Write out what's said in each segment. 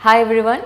Hi everyone,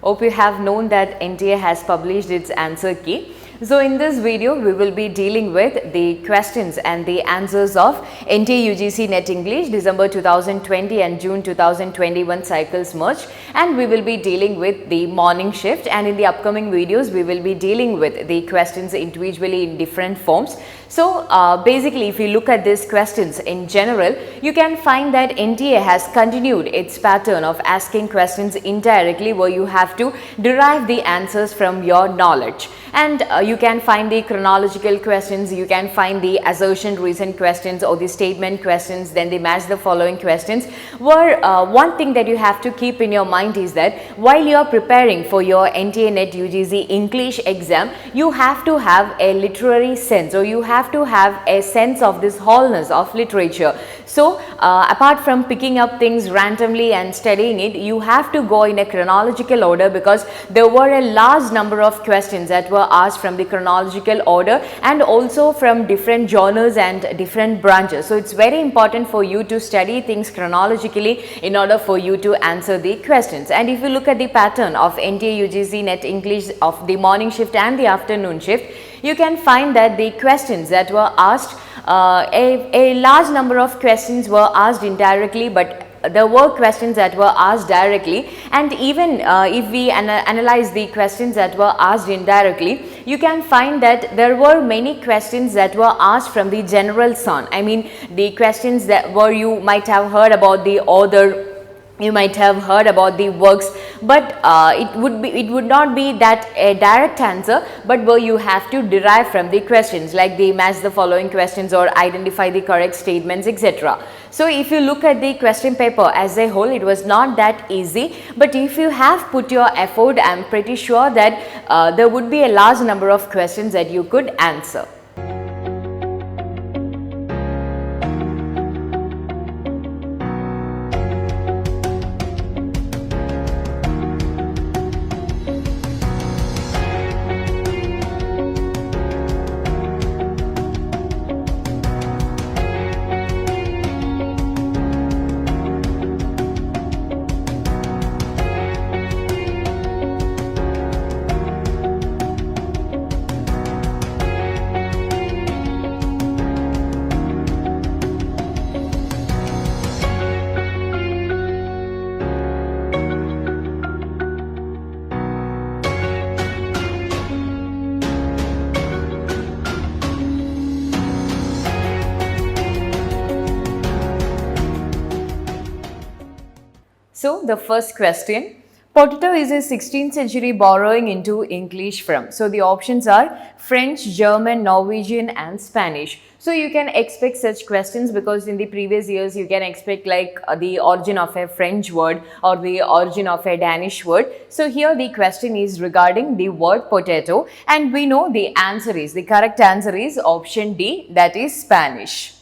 hope you have known that NTA has published its answer key. So in this video, we will be dealing with the questions and the answers of NTA UGC Net English December 2020 and June 2021 cycles merged, and we will be dealing with the morning shift, and in the upcoming videos we will be dealing with the questions individually in different forms. So basically, if you look at these questions in general, you can find that NTA has continued its pattern of asking questions indirectly, where you have to derive the answers from your knowledge. And you can find the chronological questions, you can find the assertion reason questions or the statement questions, then they match the following questions, where one thing that you have to keep in your mind is that while you are preparing for your NTA Net UGC English exam, you have to have a literary sense, or you have to have a sense of this wholeness of literature. So apart from picking up things randomly and studying it, you have to go in a chronological order, because there were a large number of questions that were asked from the chronological order and also from different genres and different branches. So it's very important for you to study things chronologically in order for you to answer the questions. And if you look at the pattern of NTA UGC Net English of the morning shift and the afternoon shift, you can find that the questions that were asked, a large number of questions were asked indirectly, but there were questions that were asked directly. And even if we analyze the questions that were asked indirectly, you can find that there were many questions that were asked from the general son. I mean, the questions that were, you might have heard about the author, you might have heard about the works, but it would not be that a direct answer, but where you have to derive from the questions, like they match the following questions or identify the correct statements, etc. So if you look at the question paper as a whole, it was not that easy, but if you have put your effort, I am pretty sure that there would be a large number of questions that you could answer. So the first question, potato is a 16th century borrowing into English from. So the options are French, German, Norwegian and Spanish. So you can expect such questions, because in the previous years you can expect like the origin of a French word or the origin of a Danish word. So here the question is regarding the word potato, and we know the correct answer is option D, that is Spanish.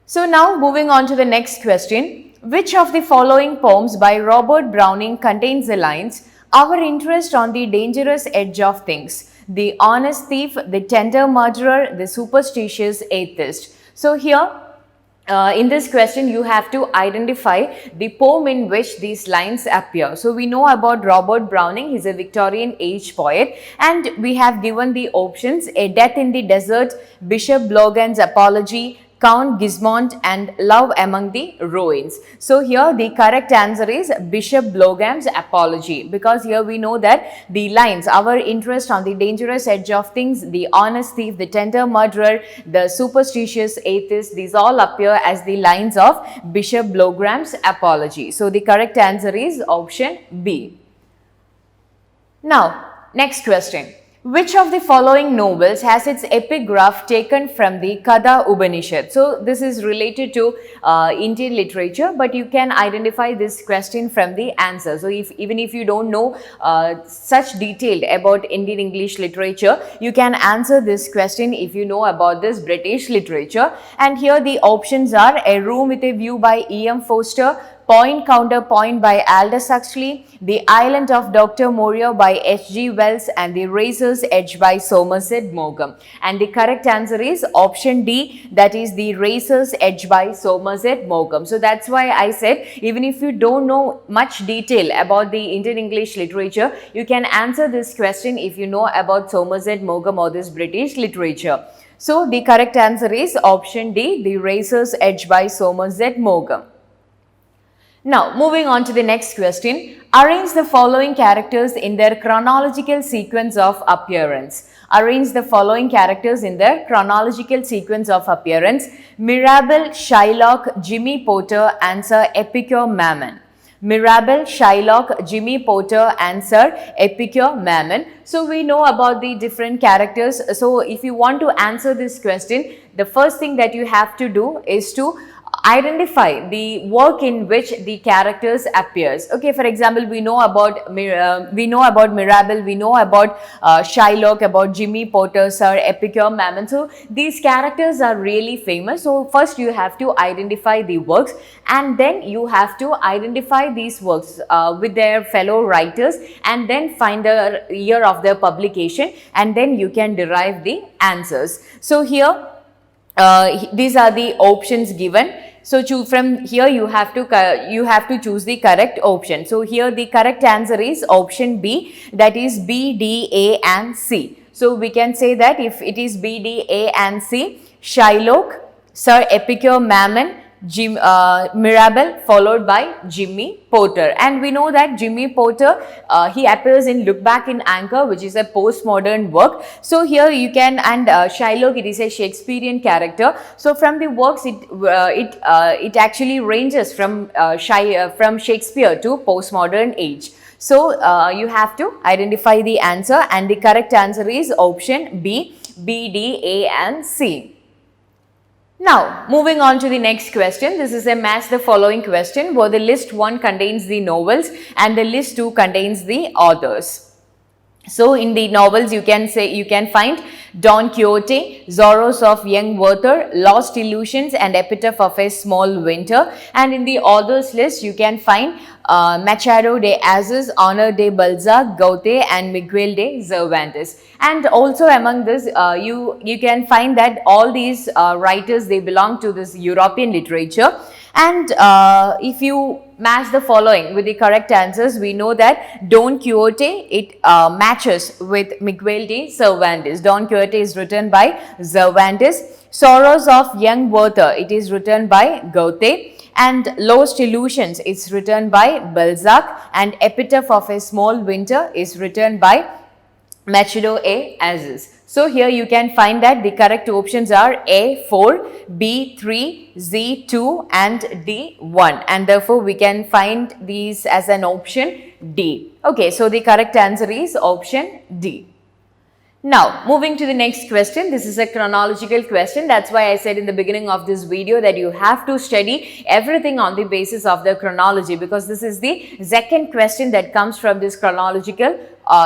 So now moving on to the next question. Which of the following poems by Robert Browning contains the lines, "Our interest on the dangerous edge of things, the honest thief, the tender murderer, the superstitious atheist"? So here in this question, you have to identify the poem in which these lines appear. So we know about Robert Browning, he is a Victorian age poet, and we have given the options: A Death in the Desert, Bishop Logan's Apology, Count Gismond and Love Among the Ruins. So here the correct answer is Bishop Logan's Apology, because here we know that the lines, "Our interest on the dangerous edge of things, the honest thief, the tender murderer, the superstitious atheist," these all appear as the lines of Bishop Logan's Apology. So the correct answer is option B. Now, next question. Which of the following novels has its epigraph taken from the Kada Upanishad? So this is related to Indian literature, but you can identify this question from the answer. So even if you don't know such detailed about Indian English literature, you can answer this question if you know about this British literature. And here the options are A Room with a View by E.M. Forster, Point Counterpoint by Aldous Huxley, The Island of Dr. Moreau by H.G. Wells, and The Razor's Edge by Somerset Maugham. And the correct answer is option D, that is The Razor's Edge by Somerset Maugham. So that's why I said, even if you don't know much detail about the Indian English literature, you can answer this question if you know about Somerset Maugham or this British literature. So the correct answer is option D, The Razor's Edge by Somerset Maugham. Now, moving on to the next question. Arrange the following characters in their chronological sequence of appearance. Arrange the following characters in their chronological sequence of appearance. Mirabell, Shylock, Jimmy Potter, and Sir Epicure Mammon. Mirabell, Shylock, Jimmy Potter, and Sir Epicure Mammon. So we know about the different characters. So if you want to answer this question, the first thing that you have to do is to identify the work in which the characters appears. Okay, for example, we know about Mirabell, we know about Shylock, about Jimmy Potter, Sir Epicure Mammon. So these characters are really famous. So first you have to identify the works, and then you have to identify these works with their fellow writers, and then find the year of their publication, and then you can derive the answers. So here these are the options given. So from here you have to choose the correct option. So here the correct answer is option B, that is B, D, A and C. So we can say that if it is B, D, A and C, Shylock, Sir Epicure Mammon, Mirabell followed by Jimmy Potter. And we know that Jimmy Potter, he appears in Look Back in Anchor, which is a postmodern work. So here you can, and Shylock, it is a Shakespearean character. So from the works, it actually ranges from Shakespeare to postmodern age. So you have to identify the answer, and the correct answer is option B, B, D, A and C. Now, moving on to the next question. This is a match the following question, where the list 1 contains the novels and the list 2 contains the authors. So, in the novels, you can find Don Quixote, Zorros of Young Werther, Lost Illusions, and Epitaph of a Small Winter. And in the authors list, you can find Machado de Assis, Honor de Balzac, Goethe, and Miguel de Cervantes. And also among this, you can find that all these writers, they belong to this European literature. And if you match the following with the correct answers, we know that Don Quixote, it matches with Miguel de Cervantes. Don Quixote is written by Cervantes. Sorrows of Young Werther, it is written by Goethe. And Lost Illusions is written by Balzac, and Epitaph of a Small Winter is written by Machado de Assis. So here you can find that the correct options are A 4, B 3, Z 2 and D 1, and therefore we can find these as an option D. Okay, so the correct answer is option D. Now, moving to the next question. This is a chronological question. That's why I said in the beginning of this video that you have to study everything on the basis of the chronology, because this is the second question that comes from this chronological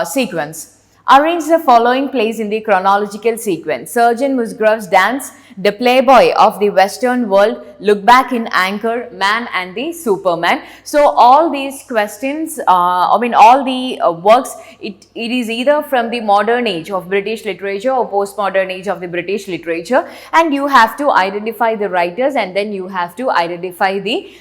sequence. Arrange the following plays in the chronological sequence: Sergeant Musgrove's Dance, The Playboy of the Western World, Look Back in Anchor, Man and the Superman. So all these questions, all the works, it is either from the modern age of British literature or postmodern age of the British literature, and you have to identify the writers, and then you have to identify the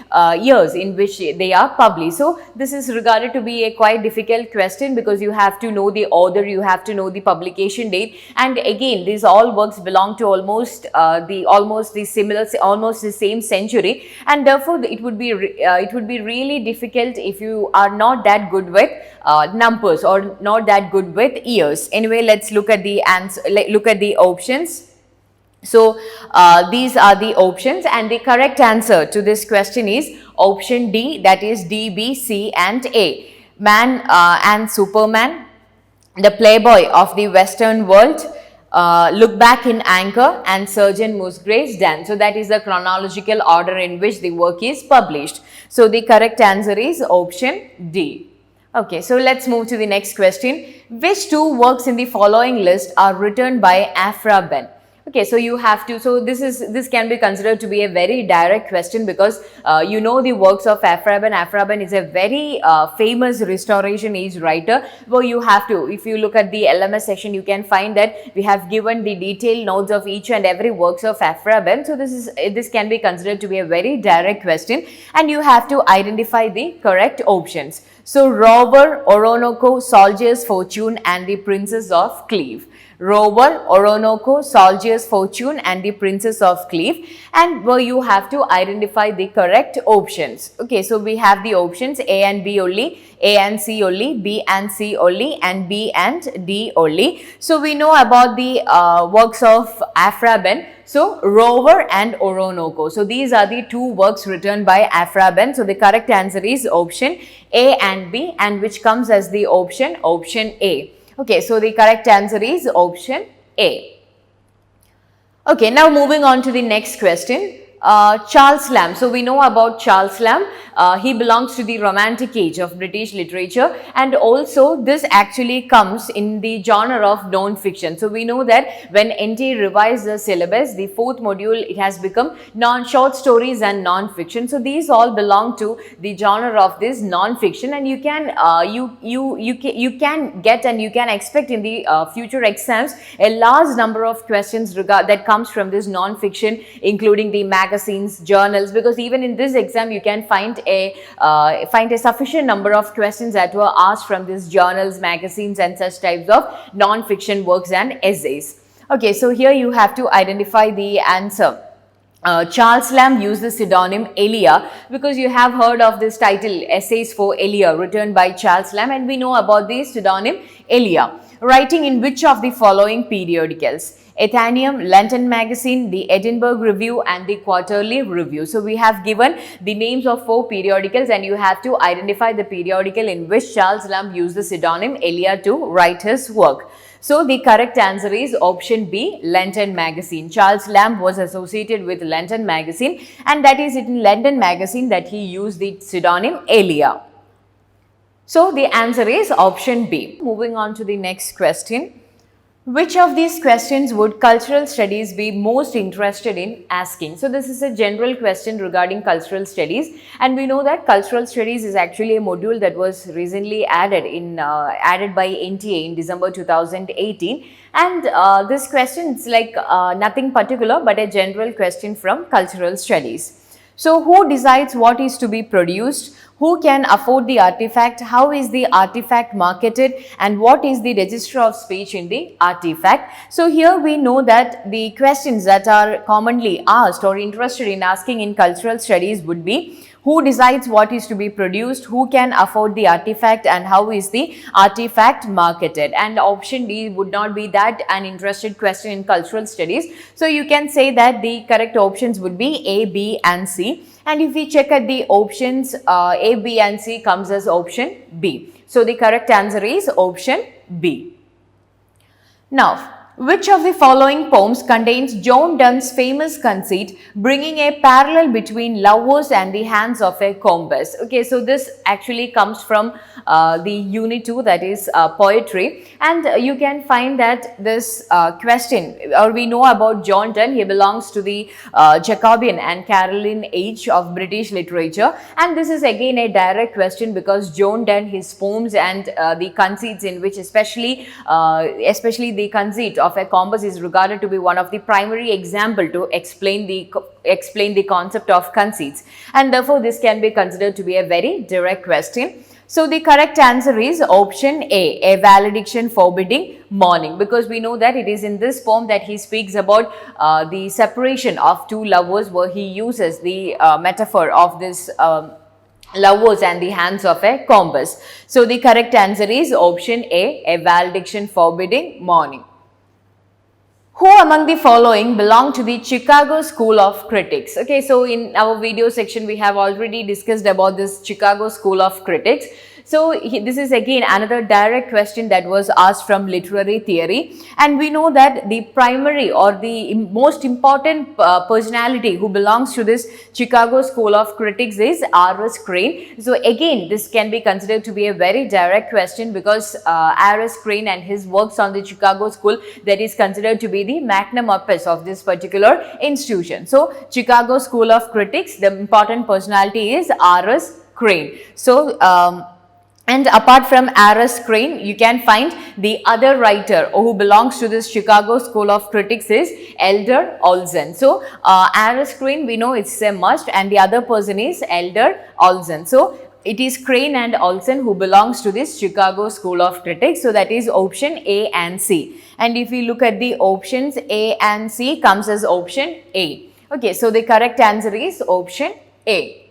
years in which they are published. So this is regarded to be a quite difficult question, because you have to know the author, you have to know the publication date, and again these all works belong to almost the same century, and therefore it would be really difficult if you are not that good with numbers or not that good with years. Anyway, let's look at the answer. Look at the options. So these are the options, and the correct answer to this question is option D, that is D, B, C and A. Man and Superman, The Playboy of the Western World, Look Back in Anchor, and Sergeant Musgrove's Dance. So that is the chronological order in which the work is published. So the correct answer is option D. Okay, so let's move to the next question. Which two works in the following list are written by Aphra Behn? Okay, so you have to, so this can be considered to be a very direct question because you know the works of Afraban. Afraban is a very famous Restoration Age writer. Well, you have to, if you look at the LMS section, you can find that we have given the detailed notes of each and every works of Afraban. So this can be considered to be a very direct question, and you have to identify the correct options. So Rover, Orinoco, Soldier's Fortune, and the Princess of Cleve. Rover, Orinoco, Soldier's Fortune, and the Princess of Cleve, and where you have to identify the correct options. Okay, so we have the options A and B only, A and C only, B and C only, and B and D only. So we know about the works of Afraban. So Rover and Orinoco. So these are the two works written by Afraban. So the correct answer is option A and B, and which comes as the option A. Okay, so the correct answer is option A. Okay, now moving on to the next question. Charles Lamb. So we know about Charles Lamb. He belongs to the Romantic Age of British literature, and also this actually comes in the genre of non-fiction. So we know that when NTA revised the syllabus, the fourth module, it has become short stories and non-fiction. So these all belong to the genre of this non-fiction, and you can you can get and you can expect in the future exams a large number of questions that comes from this non-fiction, including the magazines, journals, because even in this exam you can find a sufficient number of questions that were asked from these journals, magazines, and such types of non-fiction works and essays. Okay, so here you have to identify the answer. Charles Lamb used the pseudonym Elia because you have heard of this title, Essays for Elia, written by Charles Lamb, and we know about the pseudonym Elia. Writing in which of the following periodicals? Athenaeum, London Magazine, the Edinburgh Review, and the Quarterly Review. So we have given the names of 4 periodicals, and you have to identify the periodical in which Charles Lamb used the pseudonym Elia to write his work. So the correct answer is option B, London Magazine. Charles Lamb was associated with London Magazine, and that is in London Magazine that he used the pseudonym Elia. So the answer is option B. Moving on to the next question. Which of these questions would cultural studies be most interested in asking? So this is a general question regarding cultural studies, and we know that cultural studies is actually a module that was recently added by NTA in December 2018, and this question is like nothing particular but a general question from cultural studies. So who decides what is to be produced? Who can afford the artifact? How is the artifact marketed? And what is the register of speech in the artifact? So here we know that the questions that are commonly asked or interested in asking in cultural studies would be: who decides what is to be produced, who can afford the artifact, and how is the artifact marketed? And option D would not be that an interested question in cultural studies. So you can say that the correct options would be A, B, and C. And if we check at the options, A, B, and C comes as option B. So the correct answer is option B. Now, which of the following poems contains John Donne's famous conceit, bringing a parallel between lovers and the hands of a compass? Okay, so this actually comes from the unit 2, that is poetry, and you can find that this question, or we know about John Donne, he belongs to the Jacobean and Caroline age of British literature, and this is again a direct question because John Donne, his poems and the conceits in which especially the conceit of a compass is regarded to be one of the primary example to explain the concept of conceits, and therefore this can be considered to be a very direct question. So the correct answer is option A valediction forbidding mourning, because we know that it is in this poem that he speaks about the separation of two lovers, where he uses the metaphor of this lovers and the hands of a compass. So the correct answer is option A valediction forbidding mourning. Who among the following belong to the Chicago School of Critics? Okay, so in our video section we have already discussed about this Chicago School of Critics. So this is again another direct question that was asked from literary theory, and we know that the primary or the most important personality who belongs to this Chicago School of Critics is R.S. Crane. So again, this can be considered to be a very direct question because R.S. Crane and his works on the Chicago School, that is considered to be the magnum opus of this particular institution. So Chicago School of Critics, the important personality is R.S. Crane. So and apart from R.S. Crane, you can find the other writer who belongs to this Chicago School of Critics is Elder Olson. So R.S. Crane, we know it's a must, and the other person is Elder Olson. So it is Crane and Olson who belongs to this Chicago School of Critics. So that is option A and C. And if we look at the options, A and C comes as option A. Okay, so the correct answer is option A.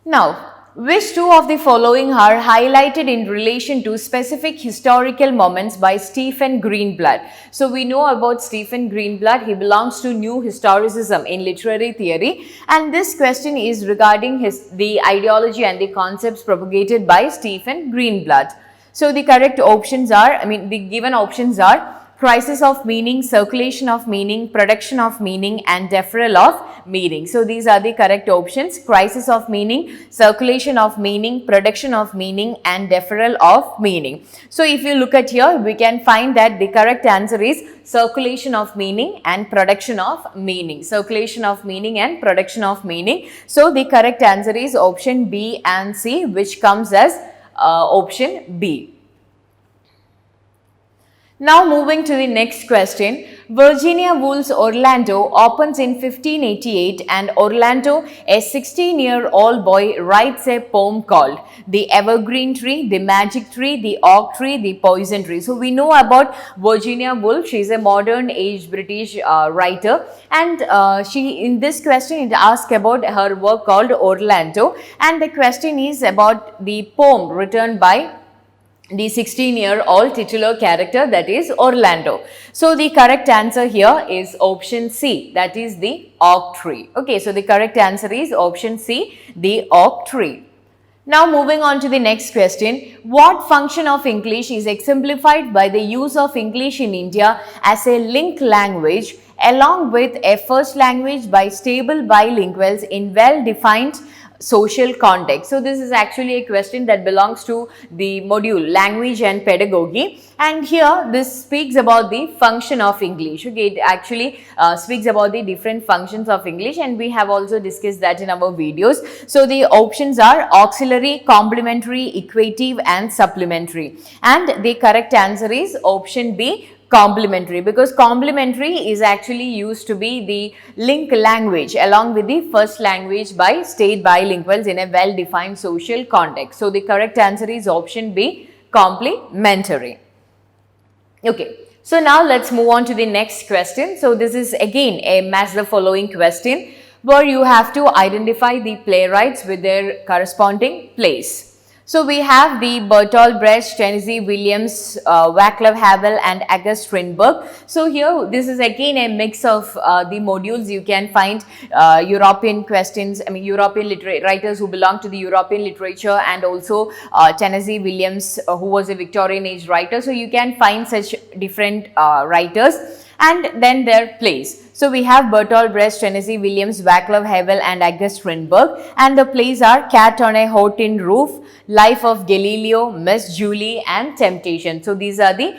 Now, which two of the following are highlighted in relation to specific historical moments by Stephen Greenblatt? So we know about Stephen Greenblatt. He belongs to New Historicism in literary theory, and this question is regarding the ideology and the concepts propagated by Stephen Greenblatt. So the correct options are, the given options are crisis of meaning, circulation of meaning, production of meaning, and deferral of meaning. So these are the correct options: crisis of meaning, circulation of meaning, production of meaning, and deferral of meaning. So if you look at here, we can find that the correct answer is circulation of meaning and production of meaning. Circulation of meaning and production of meaning. So the correct answer is option B and C, which comes as option B. Now moving to the next question, Virginia Woolf's Orlando opens in 1588 and Orlando, a 16-year-old boy, writes a poem called The Evergreen Tree, The Magic Tree, The Oak Tree, The Poison Tree. So we know about Virginia Woolf. She is a modern age British writer, and in this question it asks about her work called Orlando, and the question is about the poem written by the 16-year-old titular character, that is Orlando. So the correct answer here is option C, that is the oak tree. Okay, so the correct answer is option C, the oak tree. Now moving on to the next question, what function of English is exemplified by the use of English in India as a link language along with a first language by stable bilinguals in well-defined social context? So this is actually a question that belongs to the module language and pedagogy, and here this speaks about the function of English. Okay, it actually speaks about the different functions of English, and we have also discussed that in our videos. So the options are auxiliary, complementary, equative, and supplementary, and the correct answer is option B, complementary, because complementary is actually used to be the link language along with the first language by state bilinguals in a well-defined social context. So the correct answer is option B, complementary. Okay, so now let's move on to the next question. So this is again a match the following question where you have to identify the playwrights with their corresponding plays. So we have the Bertolt Brecht, Tennessee Williams, Václav Havel, and August Strindberg. So here this is again a mix of the modules. You can find European questions, European writers who belong to the European literature, and also Tennessee Williams, who was a Victorian age writer. So you can find such different writers, and then their plays. So we have Bertolt Brecht, Tennessee Williams, Václav Havel, and August Strindberg, and the plays are Cat on a Hot Tin Roof, Life of Galileo, Miss Julie, and Temptation. So these are the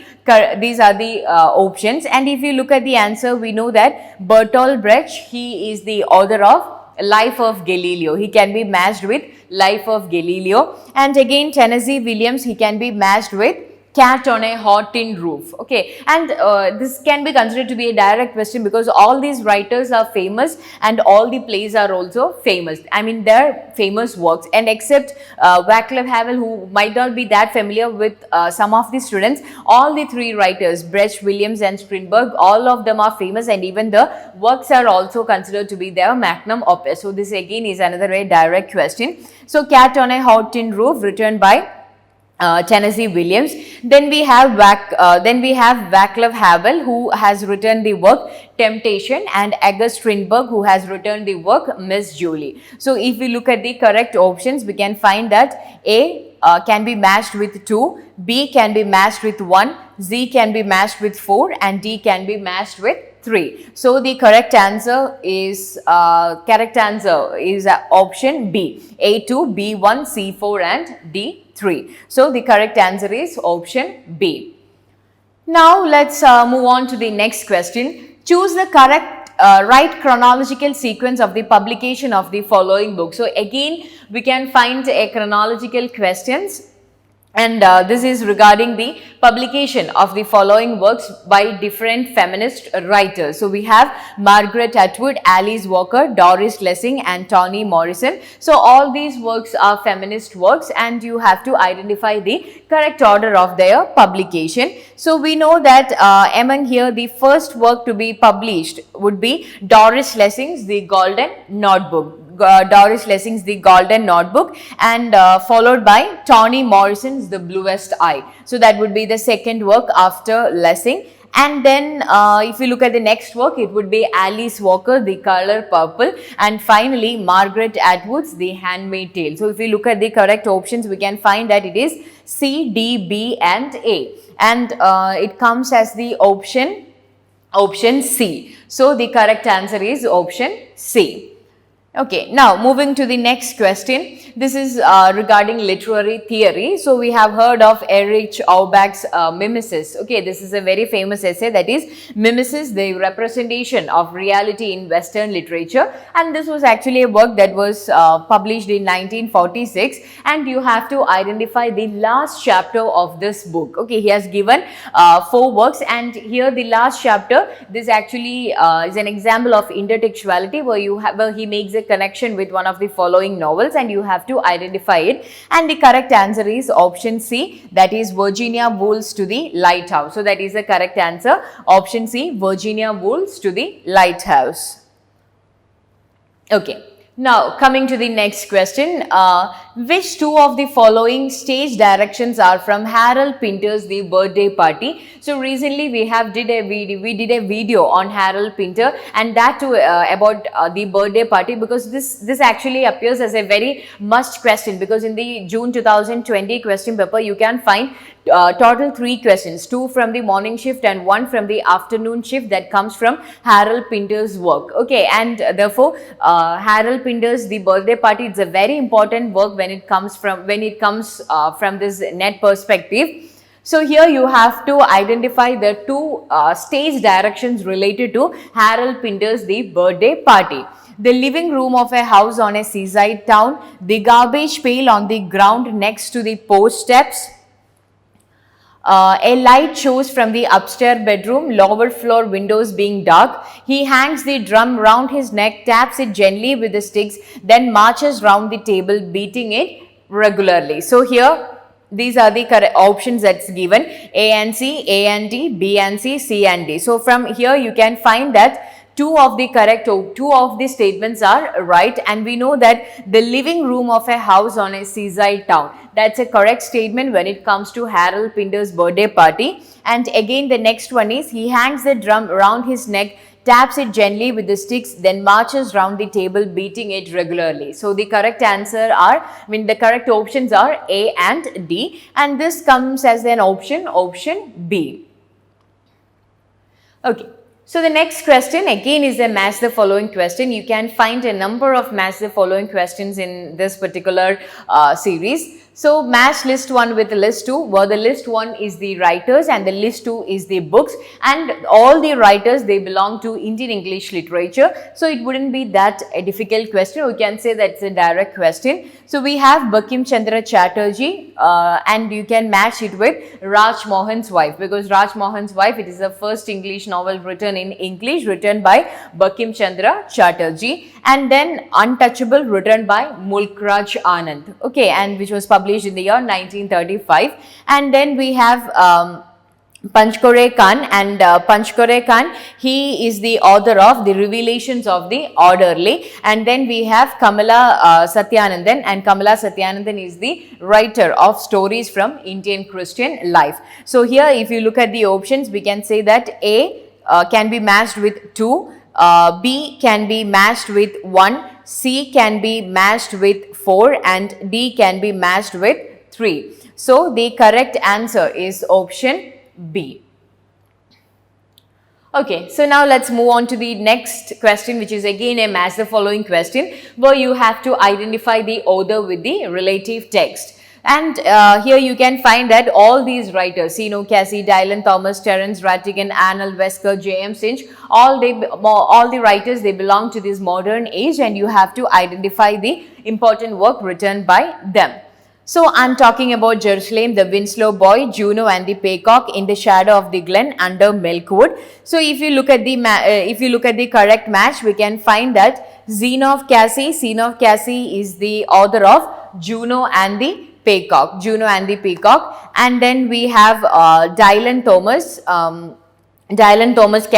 options, and if you look at the answer, we know that Bertolt Brecht, he is the author of Life of Galileo. He can be matched with Life of Galileo, and again Tennessee Williams, he can be matched with Cat on a Hot Tin Roof. Okay, and this can be considered to be a direct question because all these writers are famous and all the plays are also famous. They're famous works, and except Václav Havel, who might not be that familiar with some of the students, all the three writers, Brecht, Williams, and Strindberg, all of them are famous, and even the works are also considered to be their magnum opus. So this again is another very direct question. So Cat on a Hot Tin Roof, written by Tennessee Williams. Then we have Václav Havel, who has written the work Temptation, and August Strindberg, who has written the work Miss Julie. So if we look at the correct options, we can find that A can be matched with 2, B can be matched with 1, Z can be matched with 4, and D can be matched with 3. So the correct answer is option B, A2, B1, C4 and D3. So the correct answer is option B. Now let's move on to the next question. Choose the correct right chronological sequence of the publication of the following book. So again, we can find a chronological questions. And this is regarding the publication of the following works by different feminist writers. So we have Margaret Atwood, Alice Walker, Doris Lessing and Toni Morrison. So all these works are feminist works, and you have to identify the correct order of their publication. So we know that among here the first work to be published would be Doris Lessing's The Golden Notebook. Doris Lessing's The Golden Notebook, and followed by Toni Morrison's The Bluest Eye. So that would be the second work after Lessing. And then if you look at the next work, it would be Alice Walker, The Color Purple, and finally Margaret Atwood's The Handmaid's Tale. So if we look at the correct options, we can find that it is C, D, B and A, and it comes as the option C. So the correct answer is option C. Okay, now moving to the next question. This is regarding literary theory. So we have heard of Erich Auerbach's Mimesis. Okay, this is a very famous essay, that is Mimesis, the representation of reality in Western literature, and this was actually a work that was published in 1946, and you have to identify the last chapter of this book. Okay, he has given 4 works, and here the last chapter, this actually is an example of intertextuality where he makes a connection with one of the following novels, and you have to identify it, and the correct answer is option C, that is Virginia Woolf's To the Lighthouse. So that is the correct answer, option C, Virginia Woolf's To the Lighthouse. Okay. Now coming to the next question, which 2 of the following stage directions are from Harold Pinter's The Birthday Party? So recently we did a video on Harold Pinter, and that too about the birthday party, because this actually appears as a very must question, because in the June 2020 question paper you can find total 3 questions, 2 from the morning shift and 1 from the afternoon shift, that comes from Harold Pinter's work. Okay, and therefore Harold Pinter's The Birthday Party, it's a very important work when it comes from this net perspective. So here you have to identify the 2 stage directions related to Harold Pinter's The Birthday Party. The living room of a house on a seaside town, the garbage pail on the ground next to the porch steps, a light shows from the upstairs bedroom, lower floor windows being dark. He hangs the drum round his neck, taps it gently with the sticks, then marches round the table beating it regularly. So here these are the correct options that's given, A and C, A and D, B and C, C and D. So from here you can find that 2 of the statements are right, and we know that the living room of a house on a seaside town, that's a correct statement when it comes to Harold Pinter's birthday party. And again the next one is, he hangs the drum around his neck, taps it gently with the sticks, then marches round the table beating it regularly. So the correct the correct options are A and D, and this comes as an option B. Okay. So the next question again is a match the following question. You can find a number of match the following questions in this particular series. So match list 1 with list 2, where the list 1 is the writers and the list 2 is the books, and all the writers, they belong to Indian English literature. So it wouldn't be that a difficult question. We can say that's a direct question. So we have Bankim Chandra Chatterjee, and you can match it with Raj Mohan's Wife, because Raj Mohan's Wife, it is the first English novel written in English, written by Bankim Chandra Chatterjee. And then Untouchable, written by Mulk Raj Anand, okay, and which was published in the year 1935. And then we have Panchkore Khan, and Panchkore Khan, he is the author of the Revelations of the Orderly. And then we have Kamala Satyanandan, and Kamala Satyanandan is the writer of Stories from Indian Christian Life. So here if you look at the options, we can say that A can be matched with 2, B can be matched with 1, C can be matched with 4, and D can be matched with 3. So the correct answer is option B. Okay, so now let's move on to the next question, which is again a match the following question, where you have to identify the author with the relative text. And here you can find that all these writers, Casey, Dylan Thomas, Terence Rattigan, Arnold Wesker, J.M. Sinch, all the writers, they belong to this modern age, and you have to identify the important work written by them. So I'm talking about Jerusalem, the Winslow Boy, Juno and the Peacock, In the Shadow of the Glen, Under Milkwood. So if you look at the correct match, we can find that Zeno of Cassie is the author of Juno and the Peacock, and then we have Dylan Thomas. Dylan Thomas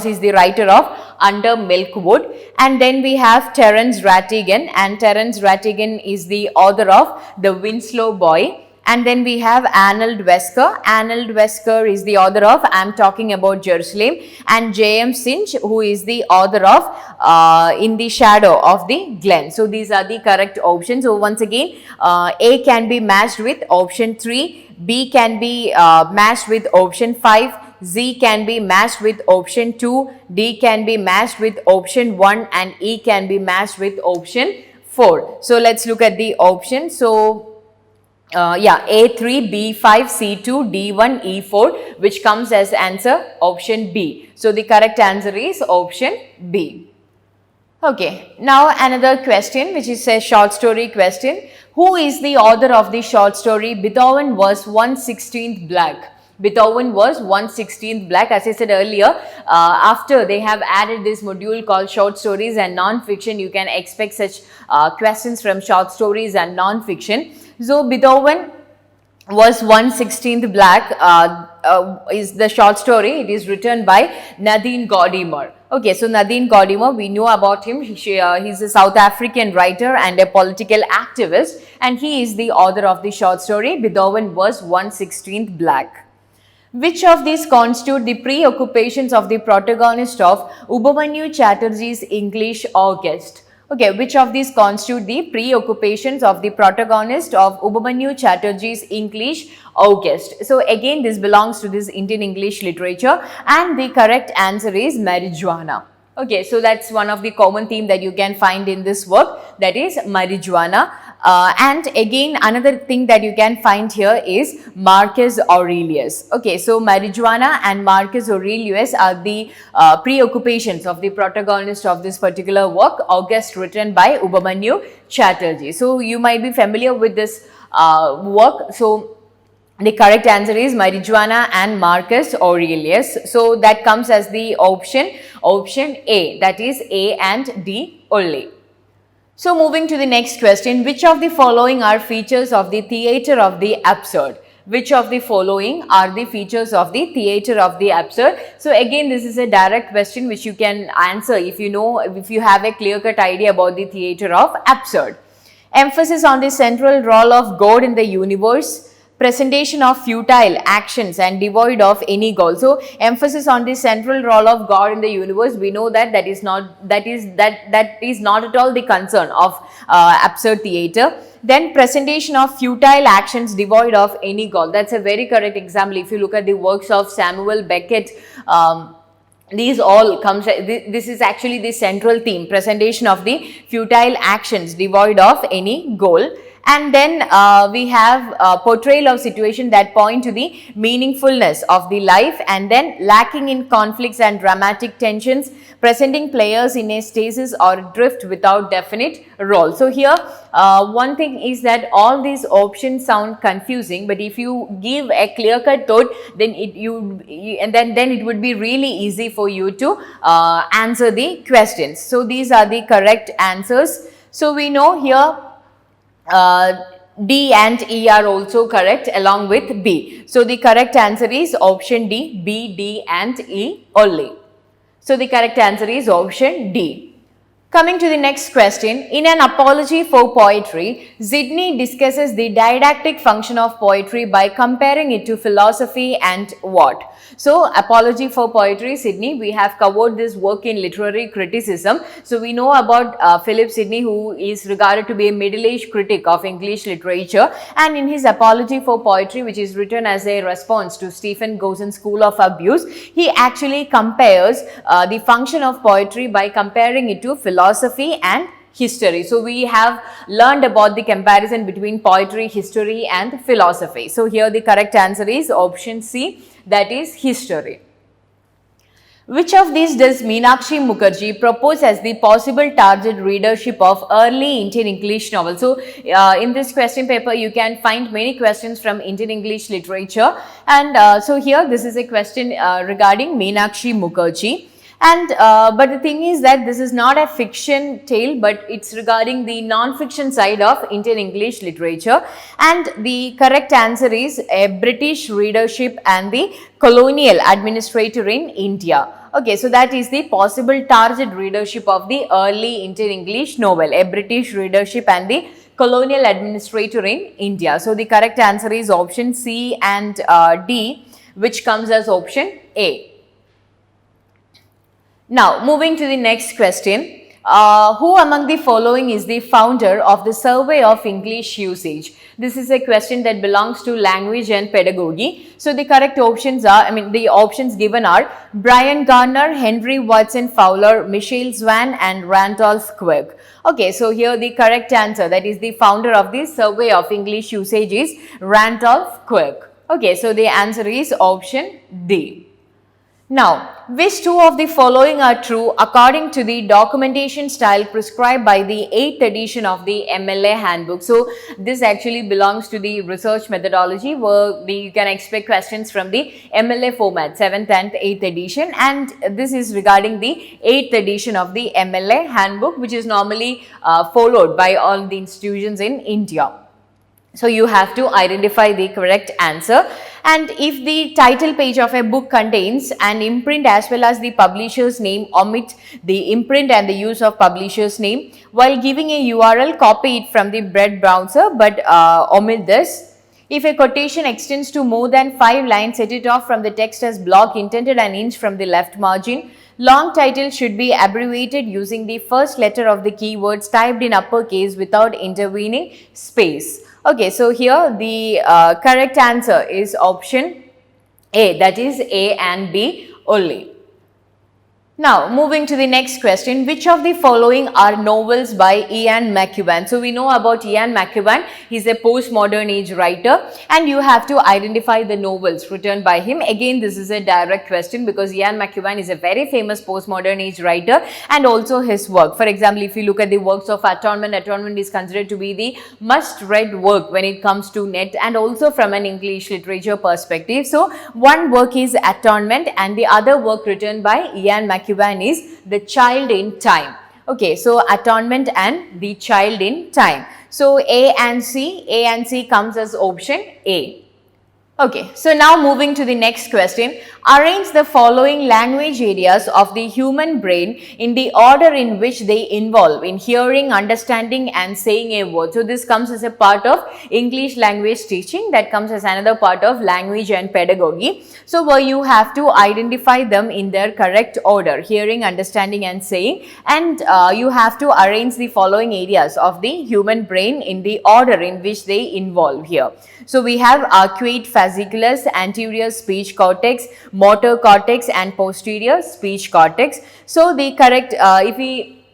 is the writer of Under Milkwood, and then we have Terence Rattigan, and Terence Rattigan is the author of The Winslow Boy. And then we have Arnold Wesker. Arnold Wesker is the author of I'm Talking About Jerusalem, and J.M. Sinch, who is the author of In the Shadow of the Glen. So these are the correct options. So once again, A can be matched with option 3, B can be matched with option 5, Z can be matched with option 2, D can be matched with option 1, and E can be matched with option 4. So let's look at the options. So A3, B5, C2, D1, E4, which comes as answer option B. So the correct answer is option B. Okay, now another question, which is a short story question. Who is the author of the short story Beethoven Was 1/16th Black? Beethoven was 1/16th Black. As I said earlier, after they have added this module called short stories and non-fiction, you can expect such questions from short stories and non-fiction. So Beethoven Was 1/16th Black is the short story. It is written by Nadine Gordimer. Okay, so Nadine Gordimer, we know about him. He's a South African writer and a political activist, and he is the author of the short story Beethoven Was 1/16th Black. Which of these constitute the preoccupations of the protagonist of Ubhamanyu Chatterjee's English August? Okay, which of these constitute the preoccupations of the protagonist of Ubhamanyu Chatterjee's English August? So again, this belongs to this Indian English literature, and the correct answer is marijuana. Okay, so that's one of the common theme that you can find in this work, that is marijuana. And again, another thing that you can find here is Marcus Aurelius. Okay, so marijuana and Marcus Aurelius are the preoccupations of the protagonist of this particular work, August, written by Ubhamanyu Chatterjee. So you might be familiar with this work. So the correct answer is marijuana and Marcus Aurelius. So that comes as the option A, that is A and D only. So moving to the next question, which of the following are features of the theatre of the absurd? Which of the following are the features of the theatre of the absurd? So again, this is a direct question which you can answer if you have a clear-cut idea about the theatre of absurd. Emphasis on the central role of God in the universe, presentation of futile actions and devoid of any goal. So emphasis on the central role of God in the universe, we know that that is not at all the concern of absurd theatre. Then presentation of futile actions devoid of any goal. That's a very correct example. If you look at the works of Samuel Beckett, these all comes, this is actually the central theme, presentation of the futile actions devoid of any goal. And then we have portrayal of situation that point to the meaningfulness of the life, and then lacking in conflicts and dramatic tensions, presenting players in a stasis or drift without definite role. So here one thing is that all these options sound confusing, but if you give a clear-cut thought, then it would be really easy for you to answer the questions. So these are the correct answers. So we know here D and E are also correct along with B. So the correct answer is option D, B, D and E only. So the correct answer is option D. Coming to the next question, in an apology for poetry, Sidney discusses the didactic function of poetry by comparing it to philosophy and what? So, apology for poetry, Sidney, we have covered this work in literary criticism. So, we know about Philip Sidney, who is regarded to be a middle-aged critic of English literature, and in his apology for poetry, which is written as a response to Stephen Gossen's School of Abuse, he actually compares the function of poetry by comparing it to philosophy and history. So, we have learned about the comparison between poetry, history and philosophy. So, here the correct answer is option C, that is history. Which of these does Meenakshi Mukherjee propose as the possible target readership of early Indian English novels? So, in this question paper, you can find many questions from Indian English literature, and so here this is a question regarding Meenakshi Mukherjee. And but the thing is that this is not a fiction tale, but it's regarding the non-fiction side of Indian English literature, and the correct answer is a British readership and the colonial administrator in India. Okay, so that is the possible target readership of the early Indian English novel, a British readership and the colonial administrator in India. So the correct answer is option C and D, which comes as option A. Now, moving to the next question, who among the following is the founder of the Survey of English Usage? This is a question that belongs to language and pedagogy. So, the correct options are, the options given are Brian Garner, Henry Watson Fowler, Michelle Swan and Randolph Quirk. Okay, so here the correct answer, that is the founder of the Survey of English Usage, is Randolph Quirk. Okay, so the answer is option D. Now, which two of the following are true according to the documentation style prescribed by the 8th edition of the MLA handbook? So, this actually belongs to the research methodology where you can expect questions from the MLA format, 7th and 8th edition, and this is regarding the 8th edition of the MLA handbook, which is normally followed by all the institutions in India. So, you have to identify the correct answer. And if the title page of a book contains an imprint as well as the publisher's name, omit the imprint and the use of publisher's name. While giving a URL, copy it from the web browser, but omit this. If a quotation extends to more than 5 lines, set it off from the text as block indented an inch from the left margin. Long title should be abbreviated using the first letter of the keywords typed in uppercase without intervening space. Okay, so here the correct answer is option A, that is A and B only. Now, moving to the next question, which of the following are novels by Ian McEwan? So, we know about Ian McEwan, he is a postmodern age writer, and you have to identify the novels written by him. Again, this is a direct question because Ian McEwan is a very famous postmodern age writer, and also his work. For example, if you look at the works of Atonement, Atonement is considered to be the must-read work when it comes to net and also from an English literature perspective. So, one work is Atonement and the other work written by Ian McEwan is The Child in Time. Okay, so Atonement and The Child in Time. So A and C comes as option A. Okay, so now moving to the next question, arrange the following language areas of the human brain in the order in which they involve in hearing, understanding and saying a word. So this comes as a part of English language teaching, that comes as another part of language and pedagogy. So where you have to identify them in their correct order, hearing, understanding and saying, and you have to arrange the following areas of the human brain in the order in which they involve here. So we have arcuate fasciculus, anterior speech cortex, motor cortex and posterior speech cortex. So the correct, if we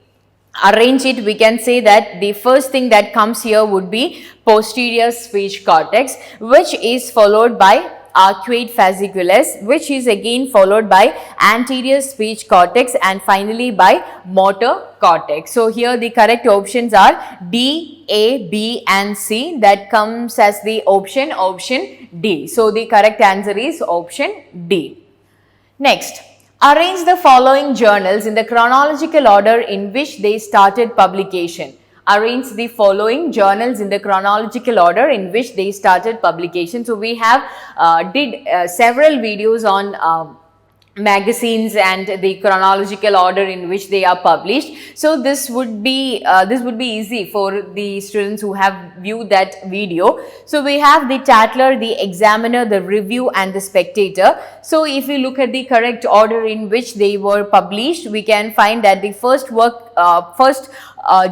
arrange it, we can say that the first thing that comes here would be posterior speech cortex, which is followed by arcuate fasciculus, which is again followed by anterior speech cortex and finally by motor cortex. So here the correct options are D, A, B and C. That comes as the option D. So the correct answer is option D. Next, arrange the following journals in the chronological order in which they started publication. arrange the following journals in the chronological order in which they started publication. So we have did several videos on magazines and the chronological order in which they are published. So this would be easy for the students who have viewed that video. So we have the Tatler, the Examiner, the Review and the Spectator. So if you look at the correct order in which they were published, we can find that the first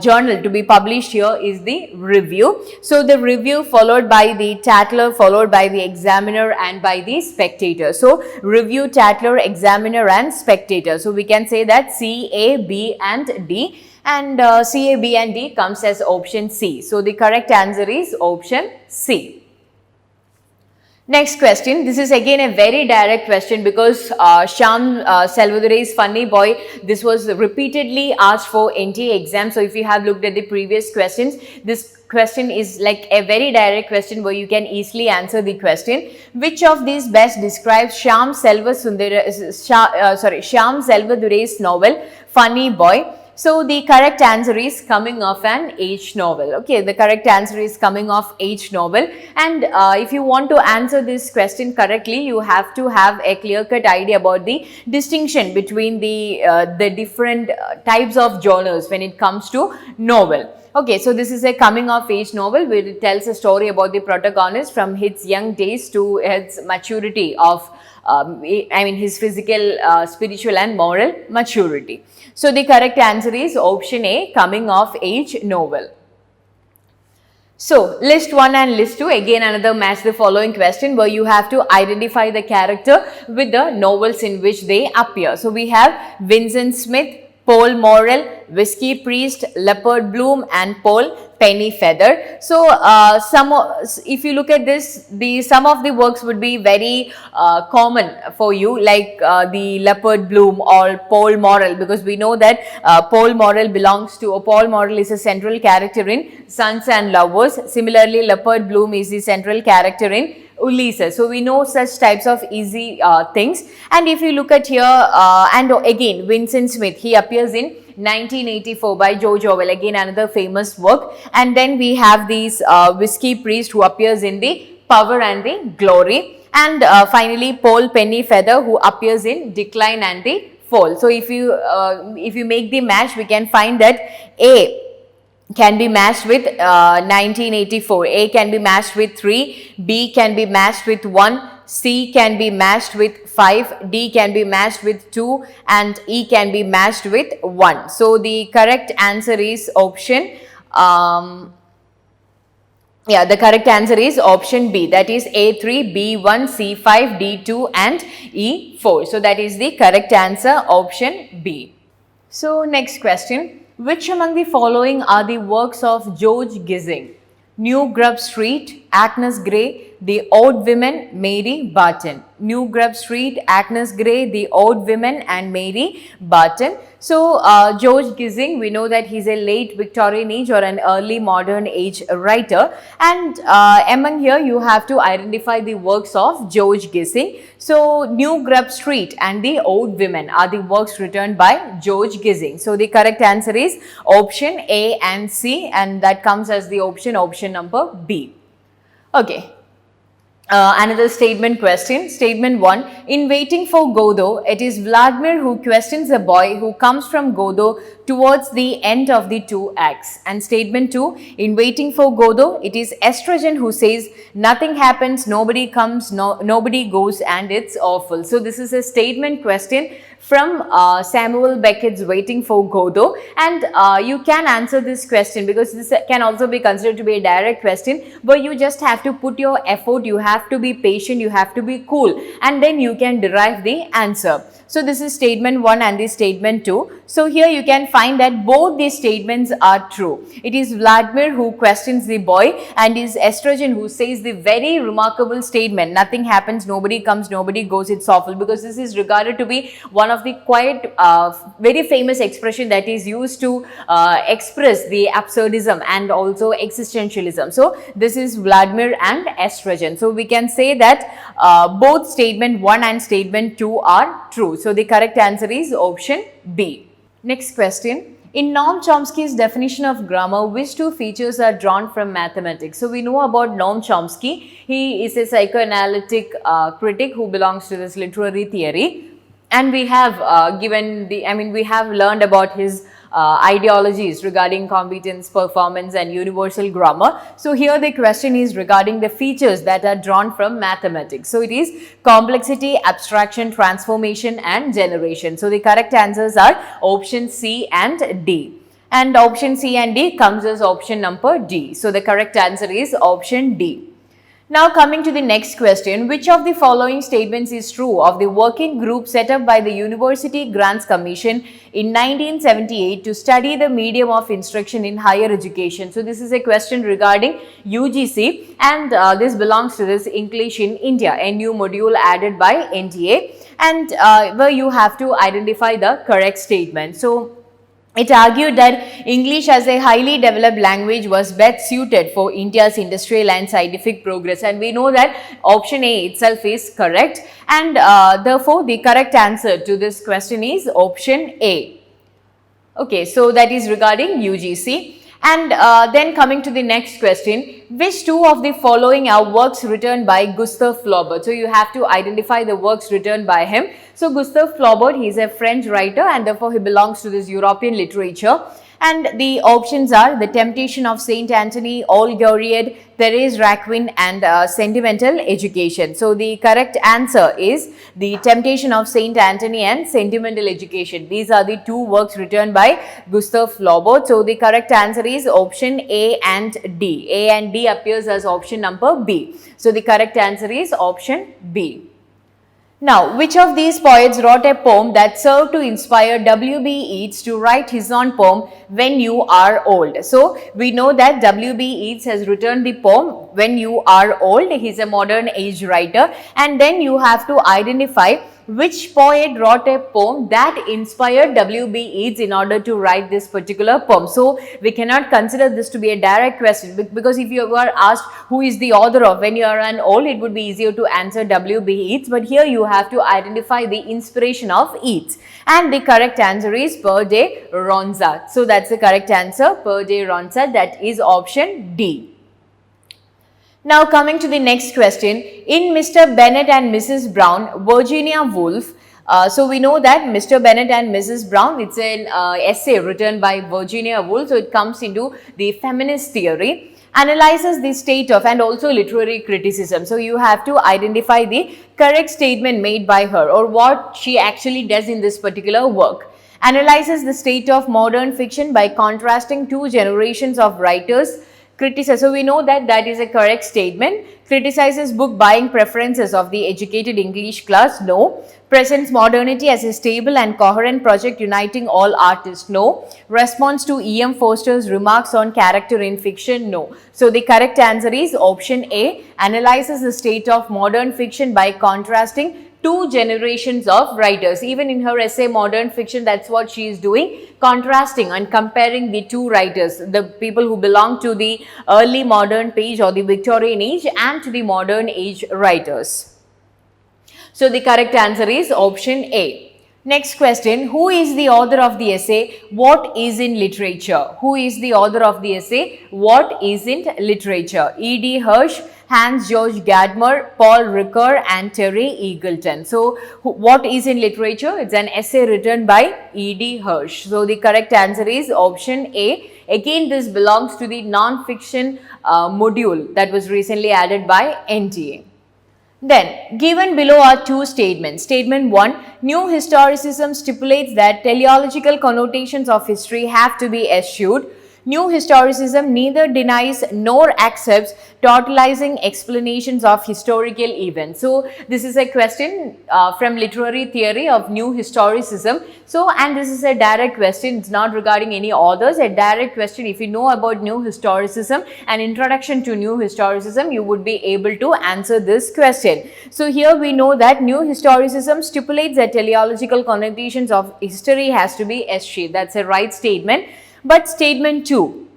journal to be published here is the Review. So the Review followed by the Tatler, followed by the Examiner and by the Spectator. So Review, Tatler, Examiner and Spectator. So we can say that C, A, B and D, and C, A, B and D comes as option C. So the correct answer is option C. Next question. This is again a very direct question because Shyam Selvadurei's Funny Boy, this was repeatedly asked for NTA exam. So if you have looked at the previous questions, this question is like a very direct question where you can easily answer the question. Which of these best describes Shyam Selvadurei's novel Funny Boy? So the correct answer is coming of an age novel. Okay, the correct answer is coming of age novel. And if you want to answer this question correctly, you have to have a clear-cut idea about the distinction between the different types of genres when it comes to novel. Okay, so this is a coming of age novel where it tells a story about the protagonist from his young days to his maturity of his physical, spiritual and moral maturity. So the correct answer is option A, coming of age novel. So list 1 and list 2, again another match the following question where you have to identify the character with the novels in which they appear. So we have Vincent Smith, Paul Morrell, Whiskey Priest, Leopard Bloom and Paul Pennyfeather. So if you look at this, some of the works would be very common for you, like the Leopard Bloom or Paul Morrell, because we know that Paul Morrell is a central character in Sons and Lovers. Similarly, Leopard Bloom is the central character in Ulysses. So we know such types of easy things. And if you look at here, and again Vincent Smith, he appears in 1984 by George Orwell, again another famous work. And then we have these Whiskey Priest who appears in the Power and the Glory. And finally Paul Pennyfeather who appears in Decline and the Fall. So if you make the match, we can find that A can be matched with 1984, A can be matched with 3, B can be matched with 1, C can be matched with 5, D can be matched with 2 and E can be matched with 1. So the correct answer is option the correct answer is option B, that is A3, B1, C5, D2 and E4. So that is the correct answer, option B. So next question. Which among the following are the works of George Gissing? New Grub Street, Agnes Grey, The Odd Women, Mary Barton. New Grub Street, Agnes Grey, The Odd Women and Mary Barton. So George Gissing, we know that he's a late Victorian age or an early modern age writer, and among here you have to identify the works of George Gissing. So New Grub Street and The Odd Women are the works written by George Gissing. So the correct answer is option A and C, and that comes as the option number B. Okay. Another statement question. Statement 1. In Waiting for Godot, it is Vladimir who questions a boy who comes from Godot towards the end of the 2 acts. And statement 2. In Waiting for Godot, it is Estrogen who says, nothing happens, nobody comes, nobody goes and it's awful. So this is a statement question from Samuel Beckett's Waiting for Godot, and you can answer this question because this can also be considered to be a direct question, but you just have to put your effort, you have to be patient, you have to be cool, and then you can derive the answer. So this is statement 1 and this statement 2. So here you can find that both these statements are true. It is Vladimir who questions the boy and is Estrogen who says the very remarkable statement, nothing happens, nobody comes, nobody goes, it's awful, because this is regarded to be one of the quite very famous expression that is used to express the absurdism and also existentialism. So this is Vladimir and Estrogen. So we can say that both statement 1 and statement 2 are true. So the correct answer is option B. Next question. In Noam Chomsky's definition of grammar, which two features are drawn from mathematics? So we know about Noam Chomsky. He is a psychoanalytic critic who belongs to this literary theory. And we have we have learned about his ideologies regarding competence, performance and universal grammar. So here the question is regarding the features that are drawn from mathematics. So it is complexity, abstraction, transformation and generation. So the correct answers are option C and D. And option C and D comes as option number D. So the correct answer is option D. Now coming to the next question, which of the following statements is true of the working group set up by the University Grants Commission in 1978 to study the medium of instruction in higher education? So this is a question regarding UGC and this belongs to this English in India, a new module added by NTA, and where you have to identify the correct statement. So it argued that English as a highly developed language was best suited for India's industrial and scientific progress, and we know that option A itself is correct, and therefore the correct answer to this question is option A. Okay, so that is regarding UGC. And then coming to the next question, which two of the following are works written by Gustave Flaubert? So you have to identify the works written by him. So Gustave Flaubert, he is a French writer and therefore he belongs to this European literature. And the options are The Temptation of Saint Anthony, All Goriad, Therese Raquin and Sentimental Education. So the correct answer is The Temptation of Saint Anthony and Sentimental Education. These are the two works written by Gustave Flaubert. So the correct answer is option A and D. A and D appears as option number B. So the correct answer is option B. Now, which of these poets wrote a poem that served to inspire W.B. Yeats to write his own poem, When You Are Old? So, we know that W.B. Yeats has written the poem, When You Are Old. He is a modern age writer, and then you have to identify which poet wrote a poem that inspired W.B. Yeats in order to write this particular poem. So, we cannot consider this to be a direct question, because if you were asked who is the author of When You Are an Old, it would be easier to answer W.B. Yeats, but here you have to identify the inspiration of Yeats, and the correct answer is Per de Ronsard. So, that's the correct answer, Per de Ronsard, that is option D. Now coming to the next question, in Mr. Bennet and Mrs. Brown, Virginia Woolf, so we know that Mr. Bennet and Mrs. Brown, it's an essay written by Virginia Woolf, so it comes into the feminist theory, analyzes the state of and also literary criticism. So you have to identify the correct statement made by her or what she actually does in this particular work. Analyzes the state of modern fiction by contrasting two generations of writers. So we know that that is a correct statement. Criticizes book buying preferences of the educated English class. No. Presents modernity as a stable and coherent project uniting all artists. No. Responds to E.M. Forster's remarks on character in fiction. No. So the correct answer is option A. Analyzes the state of modern fiction by contrasting two generations of writers. Even in her essay Modern Fiction, that's what she is doing, contrasting and comparing the two writers, the people who belong to the early modern age or the Victorian age and to the modern age writers. So the correct answer is option A. Next question, who is the author of the essay What Isn't Literature? Who is the author of the essay What Isn't Literature? E.D. Hirsch, Hans Georg Gadamer, Paul Ricoeur and Terry Eagleton. So, what is in literature? It's an essay written by E.D. Hirsch. So, the correct answer is option A. Again, this belongs to the non-fiction module that was recently added by NTA. Then, given below are two statements. Statement 1, New Historicism stipulates that teleological connotations of history have to be eschewed. New Historicism neither denies nor accepts totalizing explanations of historical events. So, this is a question from literary theory of New Historicism. So, and this is a direct question, it's not regarding any authors, a direct question. If you know about New Historicism and introduction to New Historicism, you would be able to answer this question. So, here we know that New Historicism stipulates that teleological connotations of history has to be eschewed. That's a right statement. But statement 2,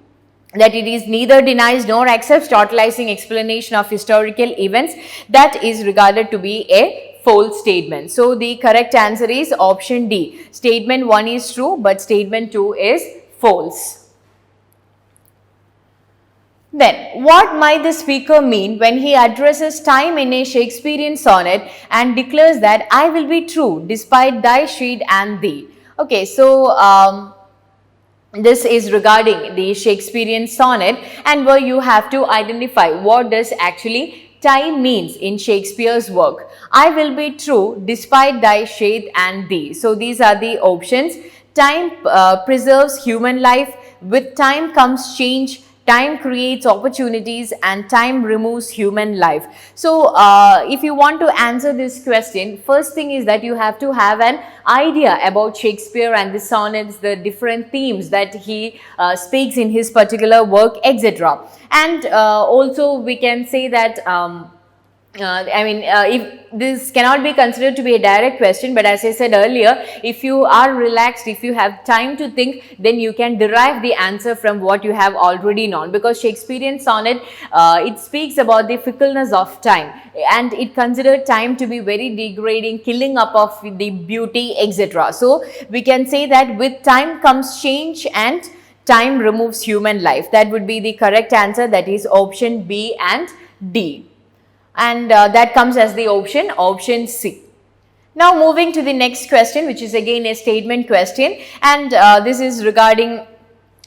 that it is neither denies nor accepts totalizing explanation of historical events, that is regarded to be a false statement. So, the correct answer is option D. Statement 1 is true, but statement 2 is false. Then, what might the speaker mean when he addresses time in a Shakespearean sonnet and declares that I will be true despite thy shade and thee? Okay, so this is regarding the Shakespearean sonnet, and where you have to identify what does actually time means in Shakespeare's work. I will be true despite thy shade and thee. So these are the options. Time preserves human life. With time comes change. Time creates opportunities and time removes human life. So if you want to answer this question, first thing is that you have to have an idea about Shakespeare and the sonnets, the different themes that he speaks in his particular work, etc. And also we can say that if this cannot be considered to be a direct question, but as I said earlier, if you are relaxed, if you have time to think, then you can derive the answer from what you have already known, because Shakespearean sonnet, it speaks about the fickleness of time, and it considered time to be very degrading, killing up of the beauty, etc. So we can say that with time comes change and time removes human life. That would be the correct answer, that is option B and D. And that comes as the option C. Now moving to the next question, which is again a statement question, and this is regarding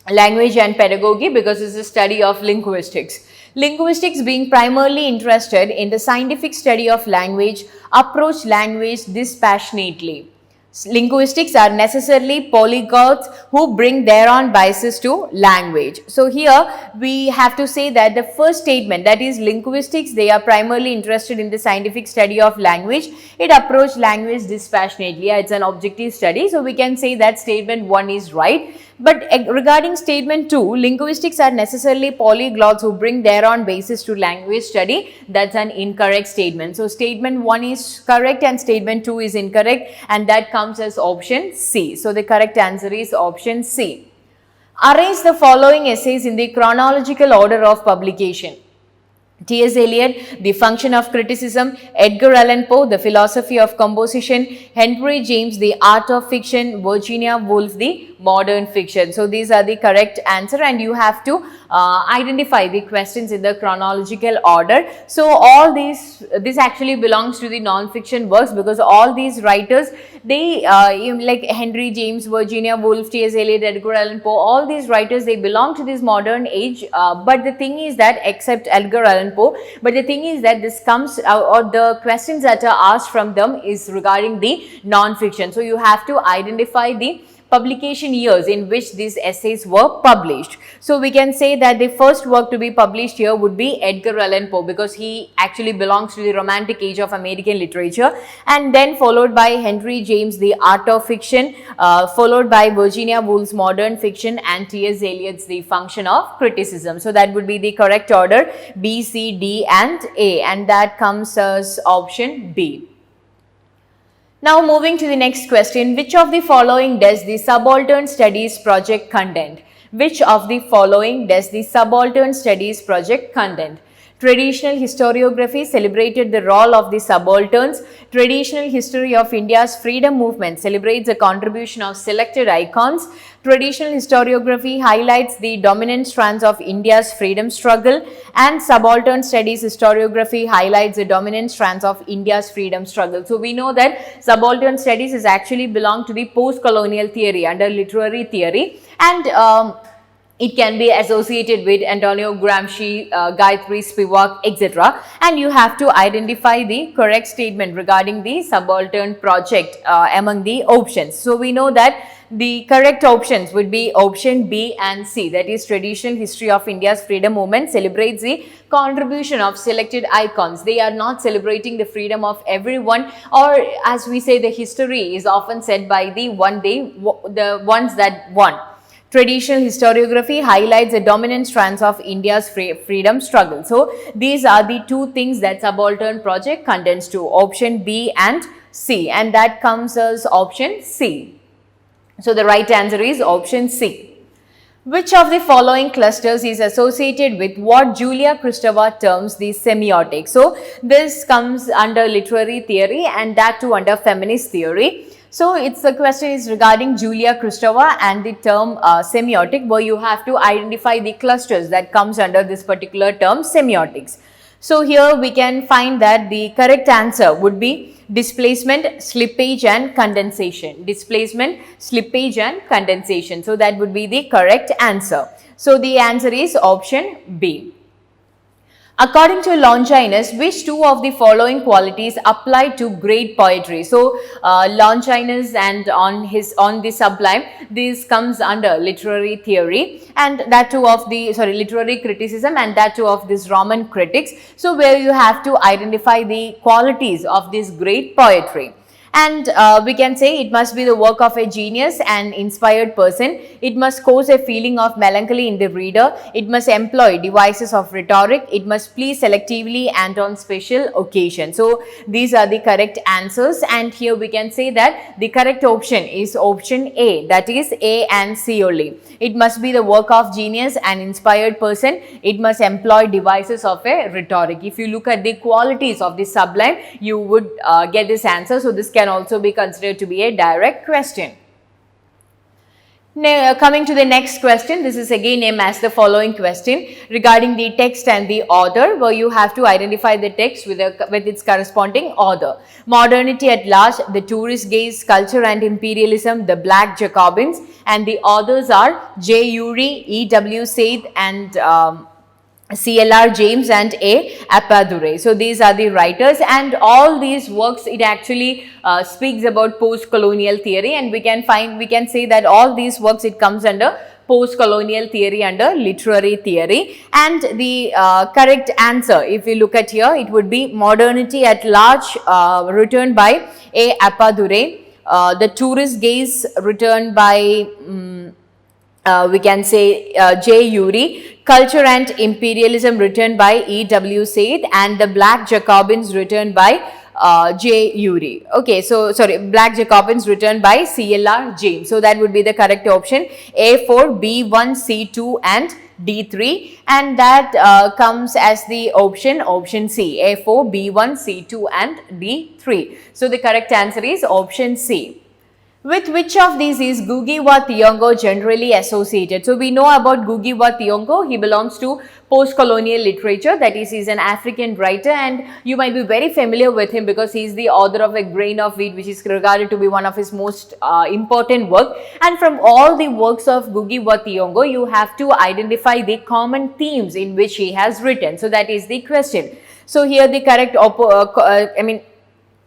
language and pedagogy, because it's a study of linguistics. Linguistics, being primarily interested in the scientific study of language, approach language dispassionately. Linguistics are necessarily polyglots who bring their own biases to language. So here we have to say that the first statement, that is linguistics, they are primarily interested in the scientific study of language. It approach language dispassionately. It's an objective study. So we can say that statement 1 is right. But regarding statement 2, linguistics are necessarily polyglots who bring their own basis to language study, that's an incorrect statement. So statement 1 is correct and statement 2 is incorrect, and that comes as option C. So the correct answer is option C. Arrange the following essays in the chronological order of publication. T.S. Eliot, The Function of Criticism; Edgar Allan Poe, The Philosophy of Composition; Henry James, The Art of Fiction; Virginia Woolf, The Modern Fiction. So these are the correct answer, and you have to identify the questions in the chronological order. So all this actually belongs to the non-fiction works, because all these writers, they like Henry James, Virginia Woolf, T.S. Eliot, Edgar Allan Poe, all these writers, they belong to this modern age. But the thing is that, except Edgar Allan Poe, but the thing is that this comes or the questions that are asked from them is regarding the non-fiction. So you have to identify the publication years in which these essays were published. So we can say that the first work to be published here would be Edgar Allan Poe, because he actually belongs to the Romantic age of American literature, and then followed by Henry James, The Art of Fiction, followed by Virginia Woolf's Modern Fiction, and T.S. Eliot's The Function of Criticism. So that would be the correct order, B, C, D and A, and that comes as option B. Now moving to the next question, which of the following does the Subaltern Studies Project contain? Which of the following does the Subaltern Studies Project contain? Traditional historiography celebrated the role of the subalterns. Traditional history of India's freedom movement celebrates the contribution of selected icons. Traditional historiography highlights the dominant strands of India's freedom struggle, and subaltern studies historiography highlights the dominant strands of India's freedom struggle. So we know that subaltern studies is actually belong to the post-colonial theory under literary theory, and it can be associated with Antonio Gramsci, Gayatri Spivak, etc. And you have to identify the correct statement regarding the subaltern project among the options. So we know that the correct options would be option B and C, that is traditional history of India's freedom movement celebrates the contribution of selected icons. They are not celebrating the freedom of everyone, or as we say, the history is often said by the ones that won. Traditional historiography highlights the dominant strands of India's freedom struggle. So these are the two things that subaltern project contains to, option B and C, and that comes as option C. So the right answer is option C. Which of the following clusters is associated with what Julia Kristeva terms the semiotic? So this comes under literary theory, and that too under feminist theory. So it's the question is regarding Julia Kristeva and the term semiotic, where you have to identify the clusters that comes under this particular term semiotics. So here we can find that the correct answer would be displacement, slippage and condensation. Displacement, slippage and condensation. So that would be the correct answer. So the answer is option B. According to Longinus, which two of the following qualities apply to great poetry? So Longinus and on the Sublime, this comes under literary theory, and that too of the literary criticism, and that too of this Roman critics. So where you have to identify the qualities of this great poetry. And we can say it must be the work of a genius and inspired person. It must cause a feeling of melancholy in the reader. It must employ devices of rhetoric. It must please selectively and on special occasion. So these are the correct answers, and here we can say that the correct option is option A, that is A and C only. It must be the work of genius and inspired person. It must employ devices of a rhetoric. If you look at the qualities of the Sublime, you would get this answer. So this can also be considered to be a direct question. Now, coming to the next question, this is again named as the following question regarding the text and the author, where you have to identify the text with its corresponding author. Modernity at large, the tourist gaze, culture and imperialism, the Black Jacobins, and the authors are J. Urey, E. W. Said, and C.L.R. James and A. Appadure. So these are the writers, and all these works, it actually speaks about post-colonial theory, and we can say that all these works, it comes under post-colonial theory under literary theory. And the correct answer, if we look at here, it would be Modernity at Large, written by A. Appadure, The Tourist Gaze, written by we can say J. Urey, Culture and Imperialism, written by E. W. Said, and the Black Jacobins, written by J. Urey. Okay, so Black Jacobins, written by C.L.R. James. So that would be the correct option, A4, B1, C2 and D3, and that comes as the option C, A4, B1, C2 and D3. So the correct answer is option C. With which of these is Ngugi wa Thiong'o generally associated? So we know about Ngugi wa Thiong'o. He belongs to post-colonial literature, that is, he is an African writer, and you might be very familiar with him because he is the author of A Grain of Wheat, which is regarded to be one of his most important work. And from all the works of Ngugi wa Thiong'o, you have to identify the common themes in which he has written. So that is the question. So here the correct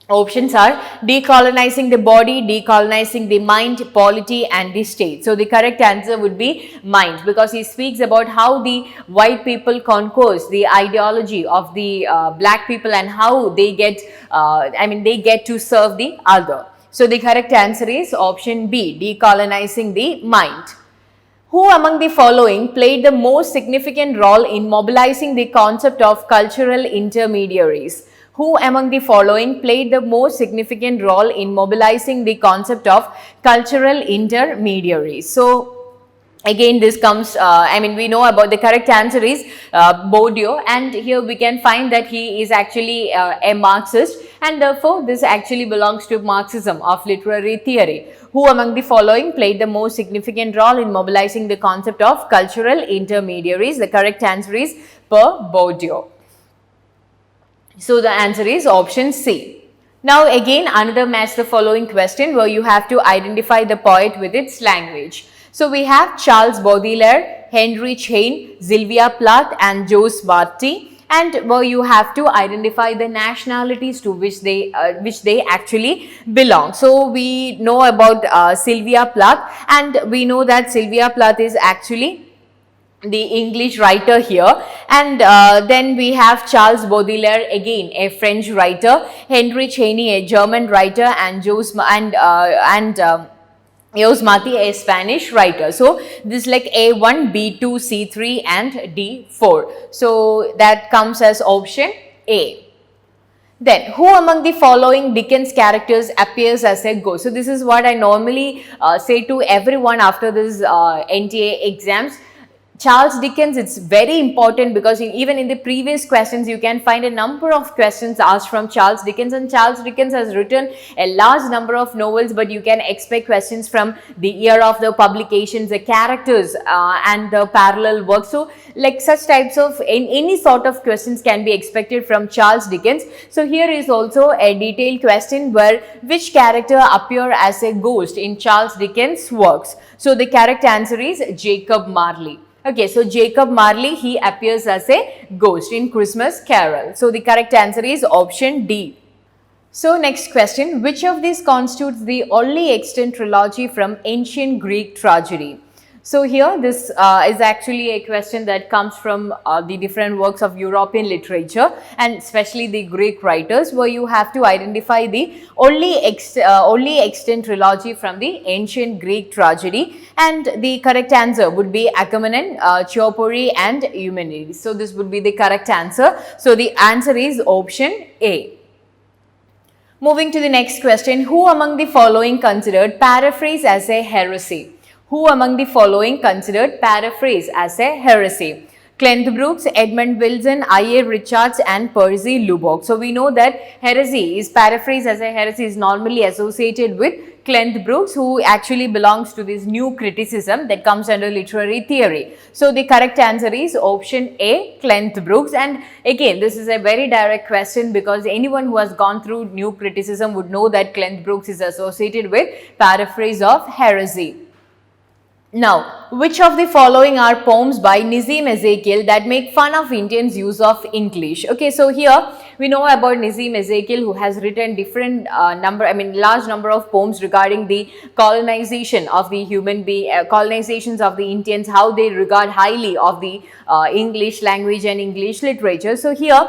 options are decolonizing the body, decolonizing the mind, polity and the state. So the correct answer would be mind, because he speaks about how the white people conquers the ideology of the black people and how they get to serve the other. So the correct answer is option B, decolonizing the mind. Who among the following played the most significant role in mobilizing the concept of cultural intermediaries? Who among the following played the most significant role in mobilizing the concept of cultural intermediaries? So again, this comes, we know about the correct answer is Bourdieu, and here we can find that he is actually a Marxist, and therefore this actually belongs to Marxism of literary theory. Who among the following played the most significant role in mobilizing the concept of cultural intermediaries? The correct answer is Bourdieu. So the answer is option C. Now again, another match the following question, where you have to identify the poet with its language. So we have Charles Baudelaire, Henry Chain, Sylvia Plath and Jos Marti, and where you have to identify the nationalities to which they actually belong. So we know about Sylvia Plath, and we know that Sylvia Plath is actually the English writer here, and then we have Charles Baudelaire, again a French writer, Henry Cheney, a German writer, and Jos Marti, a Spanish writer. So this is like A1, B2, C3 and D4. So that comes as option A. Then, who among the following Dickens characters appears as a ghost? So this is what I normally say to everyone after this NTA exams. Charles Dickens, it's very important because even in the previous questions you can find a number of questions asked from Charles Dickens, and Charles Dickens has written a large number of novels, but you can expect questions from the year of the publications, the characters and the parallel works. So like such types of any sort of questions can be expected from Charles Dickens. So here is also a detailed question where which character appear as a ghost in Charles Dickens works. So the correct answer is Jacob Marley. Okay, so Jacob Marley, he appears as a ghost in Christmas Carol. So the correct answer is option D. So next question, which of these constitutes the only extant trilogy from ancient Greek tragedy? So here this is actually a question that comes from the different works of European literature and especially the Greek writers, where you have to identify the only extant trilogy from the ancient Greek tragedy, and the correct answer would be Agamemnon, Theopory and Eumenides. So this would be the correct answer. So the answer is option A. Moving to the next question, who among the following considered paraphrase as a heresy? Who among the following considered paraphrase as a heresy? Clent Brooks, Edmund Wilson, I.A. Richards and Percy Lubbock. So we know that heresy is paraphrase as a heresy is normally associated with Clent Brooks, who actually belongs to this new criticism that comes under literary theory. So the correct answer is option A, Clent Brooks. And again, this is a very direct question because anyone who has gone through new criticism would know that Clent Brooks is associated with paraphrase of heresy. Now, which of the following are poems by Nizam Ezekiel that make fun of Indians' use of English? Okay, so here we know about Nizam Ezekiel, who has written different large number of poems regarding the colonization of the colonizations of the Indians, how they regard highly of the English language and English literature. So here,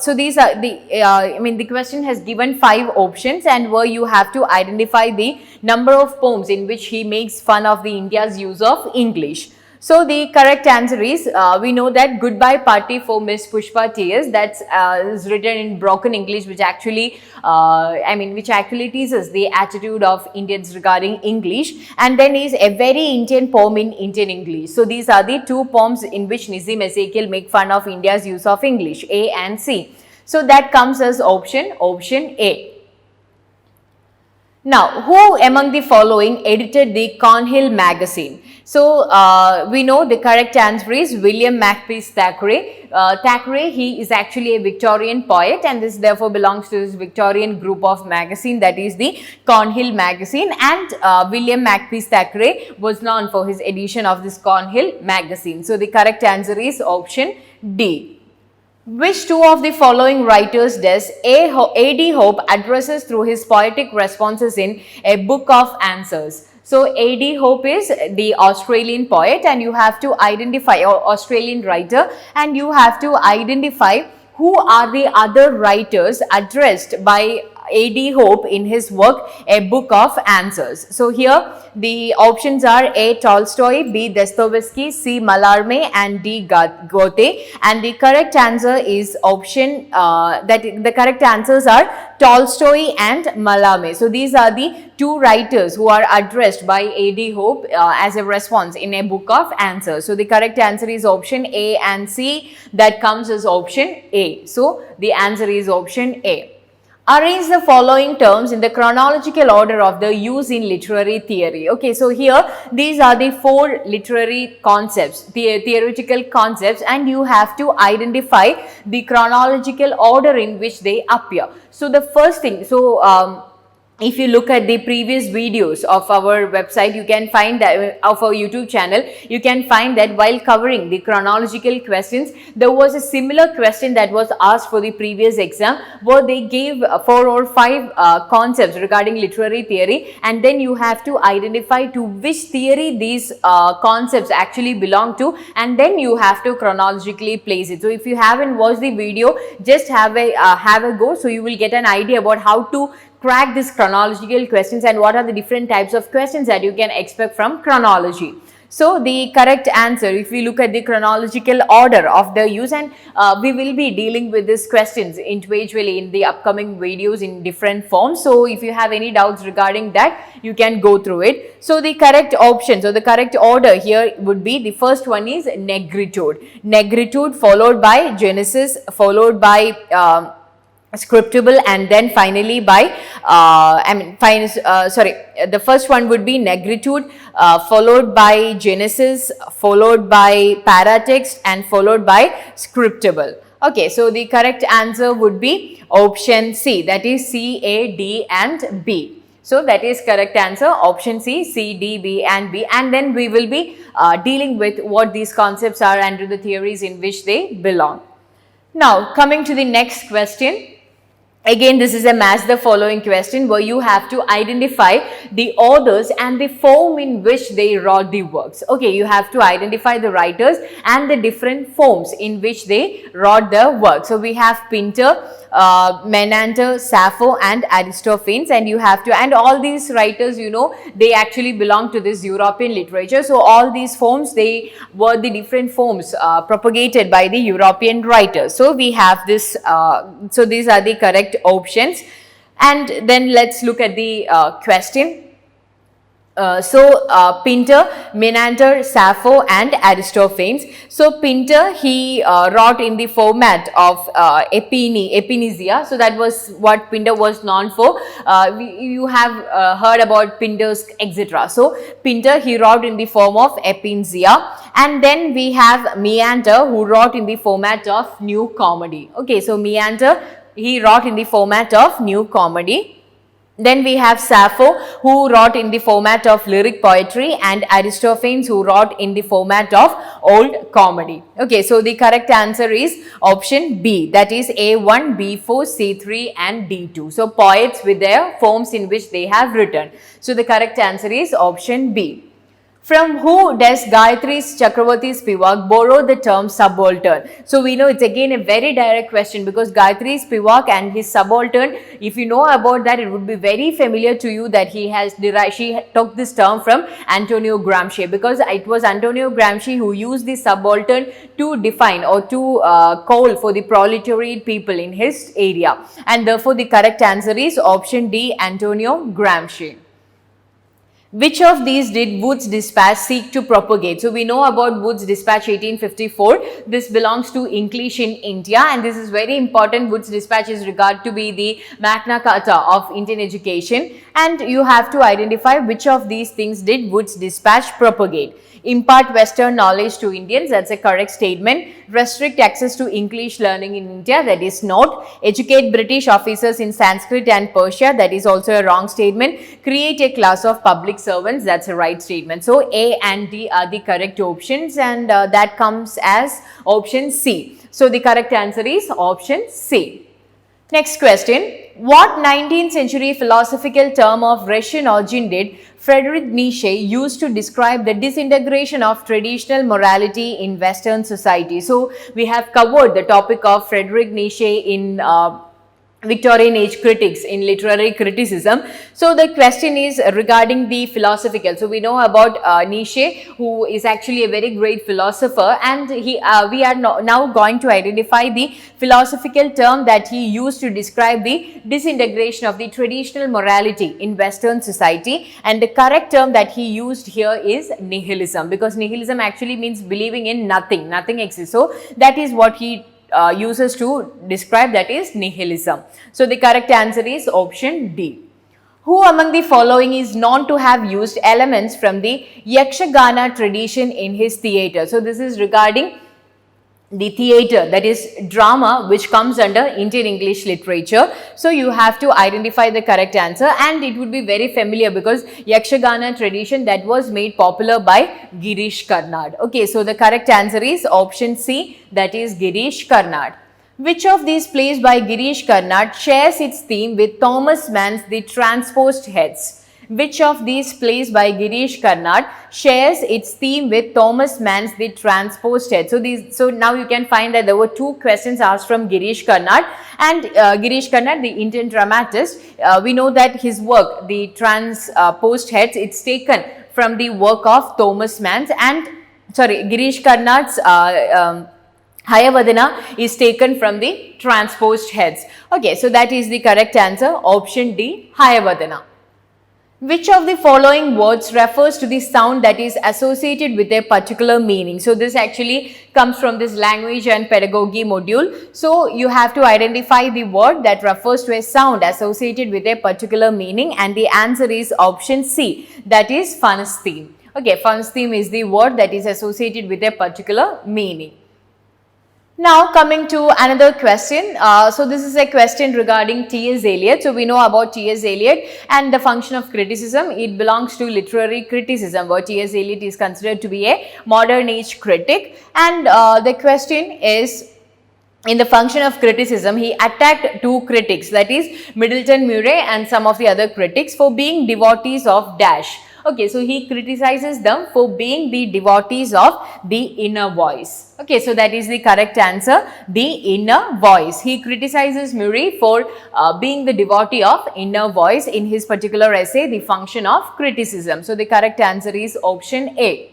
so these are the question has given 5 options, and where you have to identify the number of poems in which he makes fun of the India's use of English. So the correct answer is, we know that Goodbye Party for Miss Pushpa Tears, that's is written in broken English, which actually teases the attitude of Indians regarding English, and then is a very Indian poem in Indian English. So these are the 2 poems in which Nizam Ezekiel make fun of India's use of English, A and C. So that comes as option A. Now, who among the following edited the Cornhill magazine? So, we know the correct answer is William Makepeace Thackeray. Thackeray, he is actually a Victorian poet, and this therefore belongs to this Victorian group of magazine, that is the Cornhill magazine, and William Makepeace Thackeray was known for his edition of this Cornhill magazine. So, the correct answer is option D. Which 2 of the following writers does A.D. Hope addresses through his poetic responses in A Book of Answers? So, A.D. Hope is the Australian poet, and you have to identify, or Australian writer, and you have to identify who are the other writers addressed by A.D. Hope in his work A Book of Answers. So here the options are A. Tolstoy, B. Dostoevsky, C. Mallarmé and D. Goethe, and the correct answer is option the correct answers are Tolstoy and Mallarmé. So these are the 2 writers who are addressed by A.D. Hope as a response in A Book of Answers. So the correct answer is option A and C, that comes as option A. So the answer is option A. Arrange the following terms in the chronological order of the use in literary theory. Okay, so here these are the 4 literary concepts, theoretical concepts, and you have to identify the chronological order in which they appear. So the first thing, if you look at the previous videos of our website, you can find that of our YouTube channel, you can find that while covering the chronological questions, there was a similar question that was asked for the previous exam, where they gave 4 or 5 concepts regarding literary theory, and then you have to identify to which theory these concepts actually belong to, and then you have to chronologically place it. So if you haven't watched the video, just have a go, so you will get an idea about how to crack these chronological questions and what are the different types of questions that you can expect from chronology. So the correct answer, if we look at the chronological order of the use, and we will be dealing with these questions individually in the upcoming videos in different forms. So if you have any doubts regarding that, you can go through it. So the correct option, so the correct order here would be, the first one is negritude. Negritude followed by genesis, followed by scriptable, and then finally by the first one would be negritude, followed by genesis, followed by paratext, and followed by scriptable. Okay, so the correct answer would be option C, that is C, A, D and B. So that is correct answer, option C, C, D, B and B. And then we will be dealing with what these concepts are and the theories in which they belong. Now coming to the next question. Again, this is a match the following question where you have to identify the authors and the form in which they wrote the works. Okay, you have to identify the writers and the different forms in which they wrote the work. So we have Pinter, Menander, Sappho and Aristophanes, and you have to, and all these writers, you know, they actually belong to this European literature. So all these forms, they were the different forms propagated by the European writers. So we have this, so these are the correct options. And then let's look at the question. Pinter, Menander, Sappho and Aristophanes. So Pinter, he wrote in the format of epinizia. So that was what Pinter was known for. You have heard about Pinter's etc. So Pinter, he wrote in the form of epinizia. And then we have Menander, who wrote in the format of new comedy. Okay, so Menander, he wrote in the format of new comedy. Then we have Sappho, who wrote in the format of lyric poetry, and Aristophanes, who wrote in the format of old comedy. Okay, so the correct answer is option B, that is A1, B4, C3 and D2. So poets with their forms in which they have written. So the correct answer is option B. From who does Gayatri Chakravarti Spivak borrow the term subaltern? So we know it's again a very direct question, because Gayatri Spivak and his subaltern, if you know about that, it would be very familiar to you that he has derived, she took this term from Antonio Gramsci, because it was Antonio Gramsci who used the subaltern to define or to call for the proletariat people in his area. And therefore the correct answer is option D, Antonio Gramsci. Which of these did Wood's Dispatch seek to propagate? So we know about Wood's Dispatch 1854. This belongs to English in India, and this is very important. Wood's Dispatch is regarded to be the Magna Carta of Indian education, and you have to identify which of these things did Wood's Dispatch propagate. Impart Western knowledge to Indians, that's a correct statement. Restrict access to English learning in India, that is not. Educate British officers in Sanskrit and Persia, that is also a wrong statement. Create a class of public servants, that's a right statement. So A and D are the correct options, and that comes as option C. So the correct answer is option C. Next question. What 19th century philosophical term of Russian origin did Friedrich Nietzsche use to describe the disintegration of traditional morality in Western society? So we have covered the topic of Friedrich Nietzsche in Victorian age critics, in literary criticism. So the question is regarding the philosophical. So we know about Nietzsche, who is actually a very great philosopher, and we are now going to identify the philosophical term that he used to describe the disintegration of the traditional morality in Western society. And the correct term that he used here is nihilism, because nihilism actually means believing in nothing, nothing exists. So that is what he uses to describe, that is nihilism. So the correct answer is option D. Who among the following is known to have used elements from the Yakshagana tradition in his theatre? So this is regarding the theatre, that is drama, which comes under Indian English literature. So you have to identify the correct answer, and it would be very familiar because Yakshagana tradition that was made popular by Girish Karnad. Okay, so the correct answer is option C, that is Girish Karnad. Which of these plays by Girish Karnad shares its theme with Thomas Mann's The Transposed Heads? Which of these plays by Girish Karnad shares its theme with Thomas Mann's The Transposed Heads? So now you can find that there were two questions asked from Girish Karnad, and Girish Karnad, the Indian dramatist, we know that his work, The Transposed Heads, it's taken from the work of Thomas Mann, and Girish Karnad's Hayavadana is taken from the transposed heads. Okay, so that is the correct answer, option D, Hayavadana. Which of the following words refers to the sound that is associated with a particular meaning? So this actually comes from this language and pedagogy module. So you have to identify the word that refers to a sound associated with a particular meaning, and the answer is option C, that is phonestheme. Okay, phonestheme is the word that is associated with a particular meaning. Now coming to another question. So this is a question regarding T.S. Eliot. So we know about T.S. Eliot and the function of criticism. It belongs to literary criticism, where T.S. Eliot is considered to be a modern age critic. And the question is, in the function of criticism, he attacked two critics, that is Middleton Murray and some of the other critics, for being devotees of dash. Okay, so he criticizes them for being the devotees of the inner voice. Okay, so that is the correct answer, the inner voice. He criticizes Murray for being the devotee of inner voice in his particular essay, The Function of Criticism. So the correct answer is option A.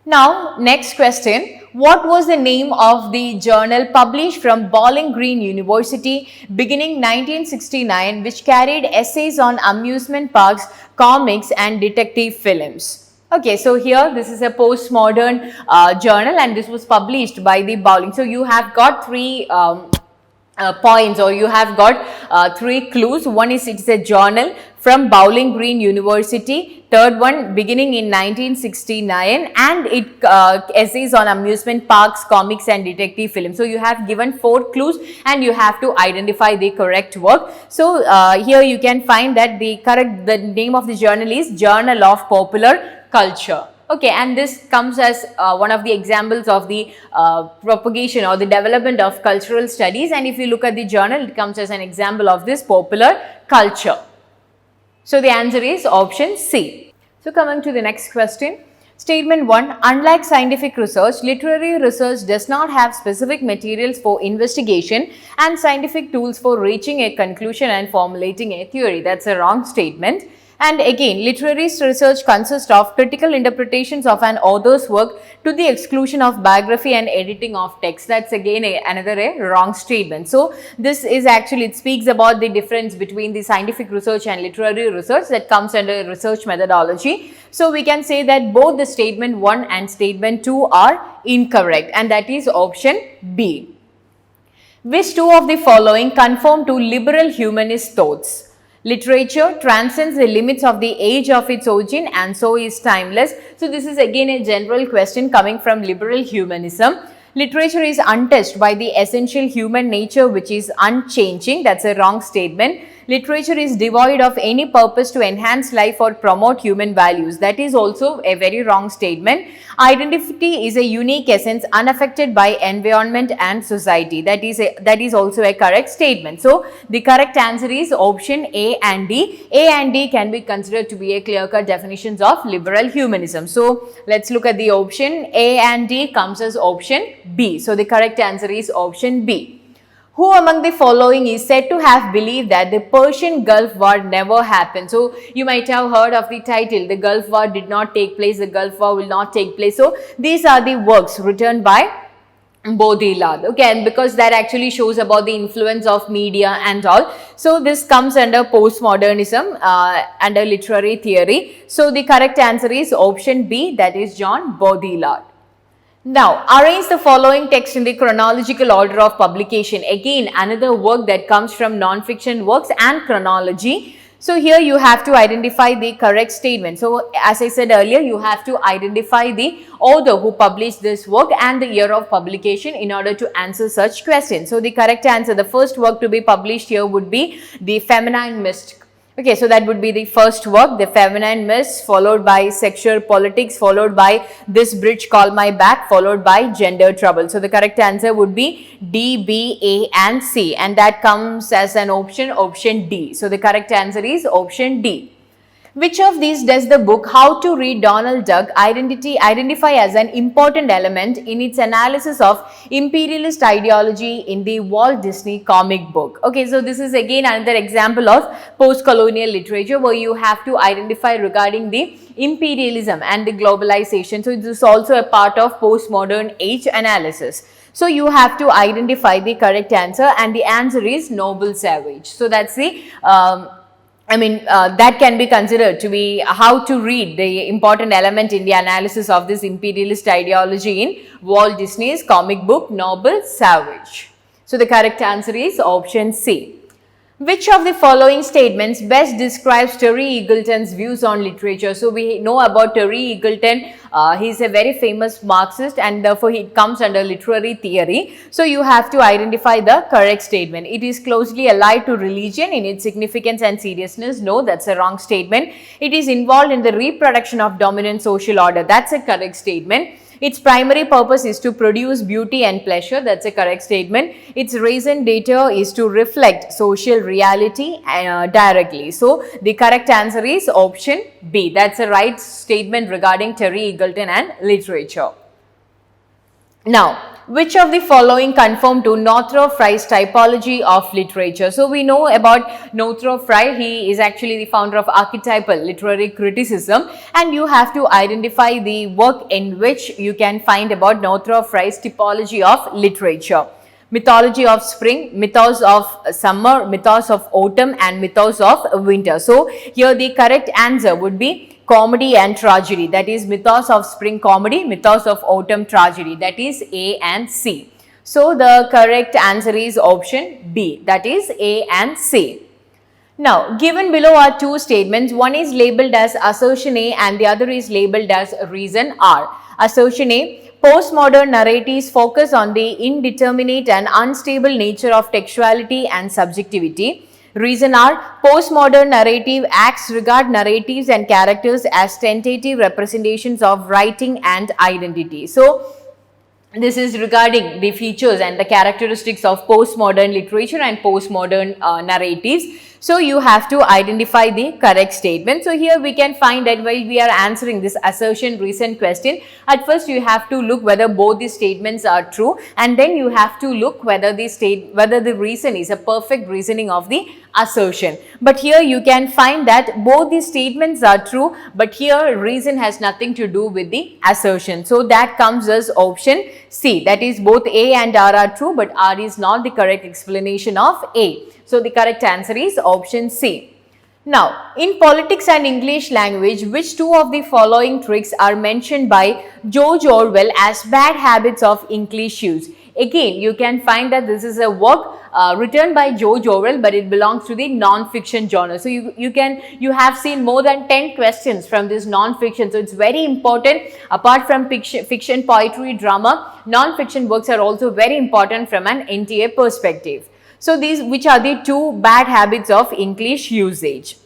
Now, next question. What was the name of the journal published from Bowling Green University beginning 1969, which carried essays on amusement parks, comics and detective films? Okay, so here this is a postmodern journal, and this was published by the Bowling. So you have got three points, or you have got three clues. One is it's a journal from Bowling Green University. Third one, beginning in 1969, and it essays on amusement parks, comics and detective films. So you have given 4 clues and you have to identify the correct work. So here you can find that the name of the journal is Journal of Popular Culture. Okay, and this comes as one of the examples of the propagation or the development of cultural studies, and if you look at the journal, it comes as an example of this popular culture. So the answer is option C. So coming to the next question. Statement 1. Unlike scientific research, literary research does not have specific materials for investigation and scientific tools for reaching a conclusion and formulating a theory. That's a wrong statement. And again, literary research consists of critical interpretations of an author's work to the exclusion of biography and editing of text. That's again another wrong statement. So this is actually, it speaks about the difference between the scientific research and literary research that comes under research methodology. So we can say that both the statement 1 and statement 2 are incorrect, and that is option B. Which two of the following conform to liberal humanist thoughts? Literature transcends the limits of the age of its origin and so is timeless. So this is again a general question coming from liberal humanism. Literature is untouched by the essential human nature which is unchanging. That's a wrong statement. Literature is devoid of any purpose to enhance life or promote human values. That is also a very wrong statement. Identity is a unique essence unaffected by environment and society. That is also a correct statement. So the correct answer is option A and D. A and D can be considered to be a clear-cut definitions of liberal humanism. So let's look at the option. A and D comes as option B. So the correct answer is option B. Who among the following is said to have believed that the Persian Gulf War never happened? So you might have heard of the title, the Gulf War did not take place, the Gulf War will not take place. So these are the works written by Baudrillard. Okay, and because that actually shows about the influence of media and all. So this comes under postmodernism, under literary theory. So the correct answer is option B, that is John Baudrillard. Now, arrange the following text in the chronological order of publication. Again, another work that comes from non-fiction works and chronology. So, here you have to identify the correct statement. So, as I said earlier, you have to identify the author who published this work and the year of publication in order to answer such questions. So, the correct answer, the first work to be published here would be The Feminine Mist. Okay, so that would be the first work, The Feminine Mist, followed by Sexual Politics, followed by This Bridge Called My Back, followed by Gender Trouble. So the correct answer would be D, B, A and C, and that comes as an option D. So the correct answer is option D. Which of these does the book How to Read Donald Duck identify as an important element in its analysis of imperialist ideology in the Walt Disney comic book? Okay, so this is again another example of post-colonial literature where you have to identify regarding the imperialism and the globalization. So this is also a part of postmodern age analysis. So you have to identify the correct answer, and the answer is noble savage. So that's the that can be considered to be how to read the important element in the analysis of this imperialist ideology in Walt Disney's comic book Noble Savage. So the correct answer is option C. Which of the following statements best describes Terry Eagleton's views on literature? So we know about Terry Eagleton. He is a very famous Marxist, and therefore he comes under literary theory. So you have to identify the correct statement. It is closely allied to religion in its significance and seriousness. No, that's a wrong statement. It is involved in the reproduction of dominant social order. That's a correct statement. Its primary purpose is to produce beauty and pleasure. That's a correct statement. Its reason data is to reflect social reality directly. So the correct answer is option B. That's a right statement regarding Terry Eagleton and literature. Now, which of the following conform to Northrop Frye's typology of literature? So we know about Northrop Frye. He is actually the founder of archetypal literary criticism, and you have to identify the work in which you can find about Northrop Frye's typology of literature. Mythology of spring, mythos of summer, mythos of autumn, and mythos of winter. So here the correct answer would be comedy and tragedy. That is mythos of spring comedy, mythos of autumn tragedy. That is A and C. So the correct answer is option B. That is A and C. Now, given below are two statements. One is labeled as assertion A and the other is labeled as reason R. Assertion A: postmodern narratives focus on the indeterminate and unstable nature of textuality and subjectivity. Reason R: postmodern narrative acts regard narratives and characters as tentative representations of writing and identity. So, this is regarding the features and the characteristics of postmodern literature and postmodern narratives. So you have to identify the correct statement. So here we can find that while we are answering this assertion reason question, at first you have to look whether both the statements are true, and then you have to look whether the reason is a perfect reasoning of the assertion. But here you can find that both the statements are true, but here reason has nothing to do with the assertion. So that comes as option C. That is, both A and R are true, but R is not the correct explanation of A. So the correct answer is option C. Now, in politics and English language, which two of the following tricks are mentioned by George Orwell as bad habits of English use? Again, you can find that this is a work written by George Orwell, but it belongs to the non-fiction genre. So you have seen more than 10 questions from this non-fiction. So it's very important. Apart from fiction, poetry, drama, non-fiction works are also very important from an NTA perspective. So which are the two bad habits of English usage?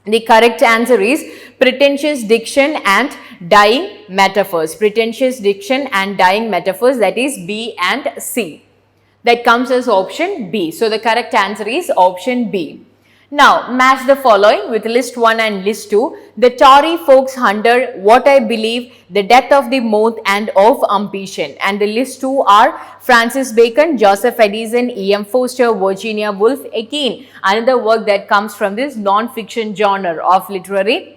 The correct answer is pretentious diction and dying metaphors. Pretentious diction and dying metaphors, that is B and C. That comes as option B. So the correct answer is option B. Now, match the following with list 1 and list 2. The Tory Folks Hunter, What I Believe, The Death of the Moth, and Of Ambition. And the list 2 are Francis Bacon, Joseph Addison, E.M. Forster, Virginia Woolf. Again, another work that comes from this non-fiction genre of literature.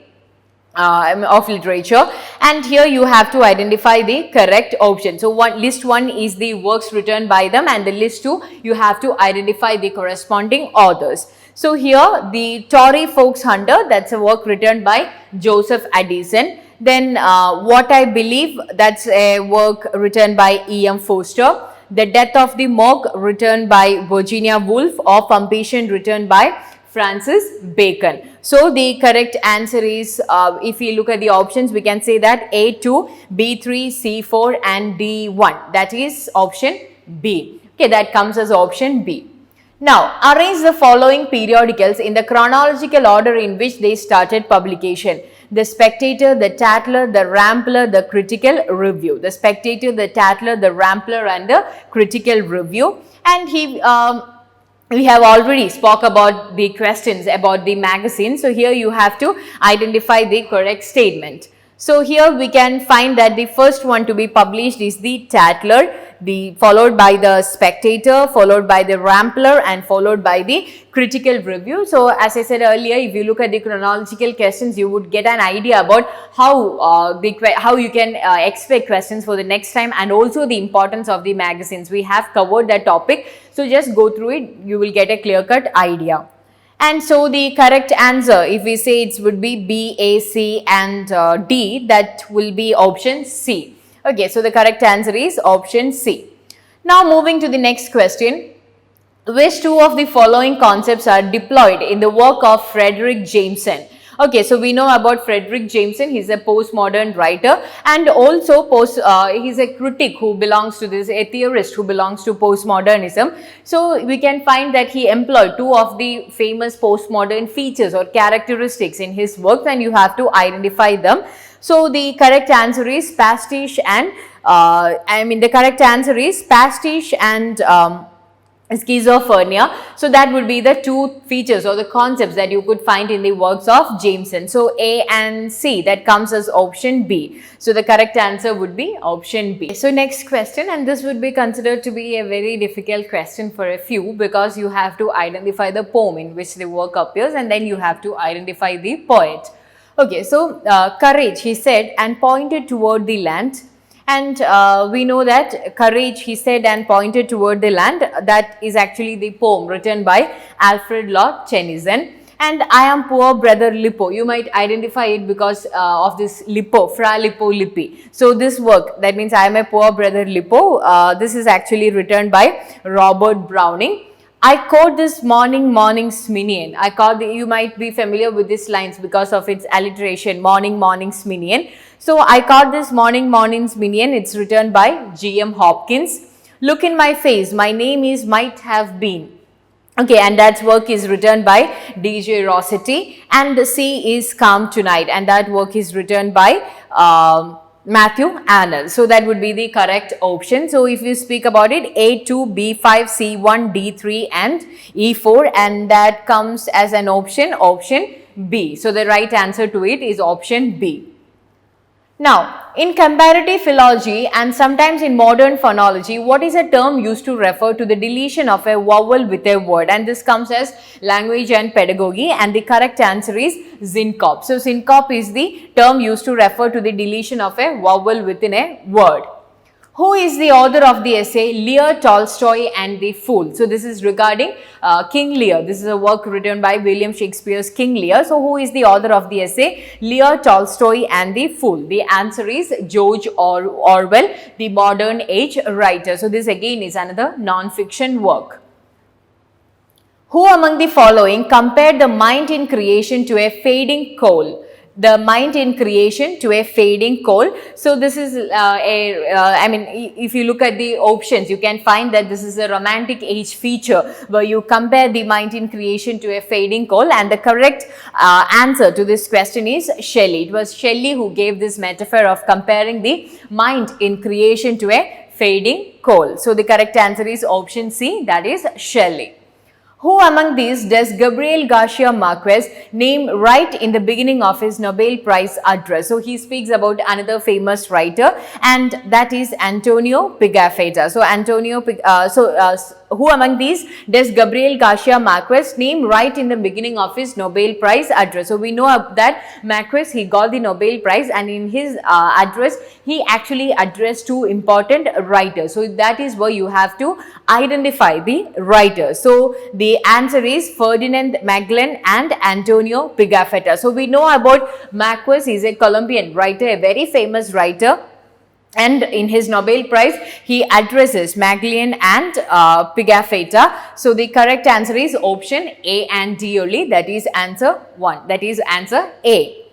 And here you have to identify the correct option. So list 1 is the works written by them, and the list 2 you have to identify the corresponding authors. So here the Tory Folks Hunter, that's a work written by Joseph Addison. Then What I Believe, that's a work written by E.M. Forster. The Death of the Moth, written by Virginia Woolf. Of Ambition, written by Francis Bacon. So the correct answer is, if we look at the options, we can say that A2, B3, C4 and D1. That is option B. Okay, that comes as option B. Now, arrange the following periodicals in the chronological order in which they started publication. The Spectator, the Tatler, the Rambler, the Critical Review. The Spectator, the Tatler, the Rambler and the Critical Review. And we have already spoke about the questions about the magazine. So here you have to identify the correct statement. So here we can find that the first one to be published is the Tatler, followed by the Spectator, followed by the Rambler, and followed by the Critical Review. So as I said earlier, if you look at the chronological questions, you would get an idea about how you can expect questions for the next time, and also the importance of the magazines. We have covered that topic, so just go through it, you will get a clear-cut idea. And so the correct answer, if we say it would be B, A, C and D, that will be option C. Okay, so the correct answer is option C. Now moving to the next question. Which two of the following concepts are deployed in the work of Frederick Jameson? Okay, so we know about Frederick Jameson. He's a postmodern writer, and also he's a critic who belongs to a theorist who belongs to postmodernism. So we can find that he employed two of the famous postmodern features or characteristics in his works, and you have to identify them. So the correct answer is pastiche and schizophrenia. So that would be the two features or the concepts that you could find in the works of Jameson. So A and C, that comes as option B. So the correct answer would be option B. So next question, and this would be considered to be a very difficult question for a few, because you have to identify the poem in which the work appears, and then you have to identify the poet. Okay, so courage, he said, and pointed toward the land. And we know that courage, he said, and pointed toward the land, that is actually the poem written by Alfred Lord Tennyson. And I am poor brother Lippo, you might identify it because of this Lippo, Fra Lippo Lippi. So this work, that means I am a poor brother Lippo, this is actually written by Robert Browning. I caught this morning's minion. You might be familiar with these lines because of its alliteration, morning's minion. So I caught this morning's minion. It's written by G.M. Hopkins. Look in my face, my name is Might Have Been. Okay, and that work is written by D.J. Rossetti. And the sea is calm tonight, and that work is written by Matthew Arnold. So that would be the correct option. So if you speak about it, A2, B5, C1, D3 and E4, and that comes as an option B. So the right answer to it is option B. Now, in comparative philology and sometimes in modern phonology, what is a term used to refer to the deletion of a vowel with a word? And this comes as language and pedagogy, and the correct answer is syncope. So syncope is the term used to refer to the deletion of a vowel within a word. Who is the author of the essay Lear, Tolstoy and the Fool? So this is regarding King Lear. This is a work written by William Shakespeare's King Lear. So who is the author of the essay Lear, Tolstoy and the Fool? The answer is George Orwell, the modern age writer. So this again is another non-fiction work. Who among the following compared the mind in creation to a fading coal? The mind in creation to a fading coal. So this is if you look at the options, you can find that this is a romantic age feature where you compare the mind in creation to a fading coal, and the correct answer to this question is Shelley. It was Shelley who gave this metaphor of comparing the mind in creation to a fading coal. So the correct answer is option C, that is Shelley. Who among these does Gabriel Garcia Marquez name right in the beginning of his Nobel Prize address? So he speaks about another famous writer, and that is Antonio Pigafetta. So who among these does Gabriel Garcia Marquez name right in the beginning of his Nobel Prize address? So we know that Marquez, he got the Nobel Prize, and in his address he actually addressed two important writers. So that is where you have to identify the writers. So the answer is Ferdinand Magellan and Antonio Pigafetta. So we know about Marquez. He is a Colombian writer, a very famous writer. And in his Nobel Prize, he addresses Magellan and Pigafetta. So the correct answer is option A and D only. That is answer 1. That is answer A.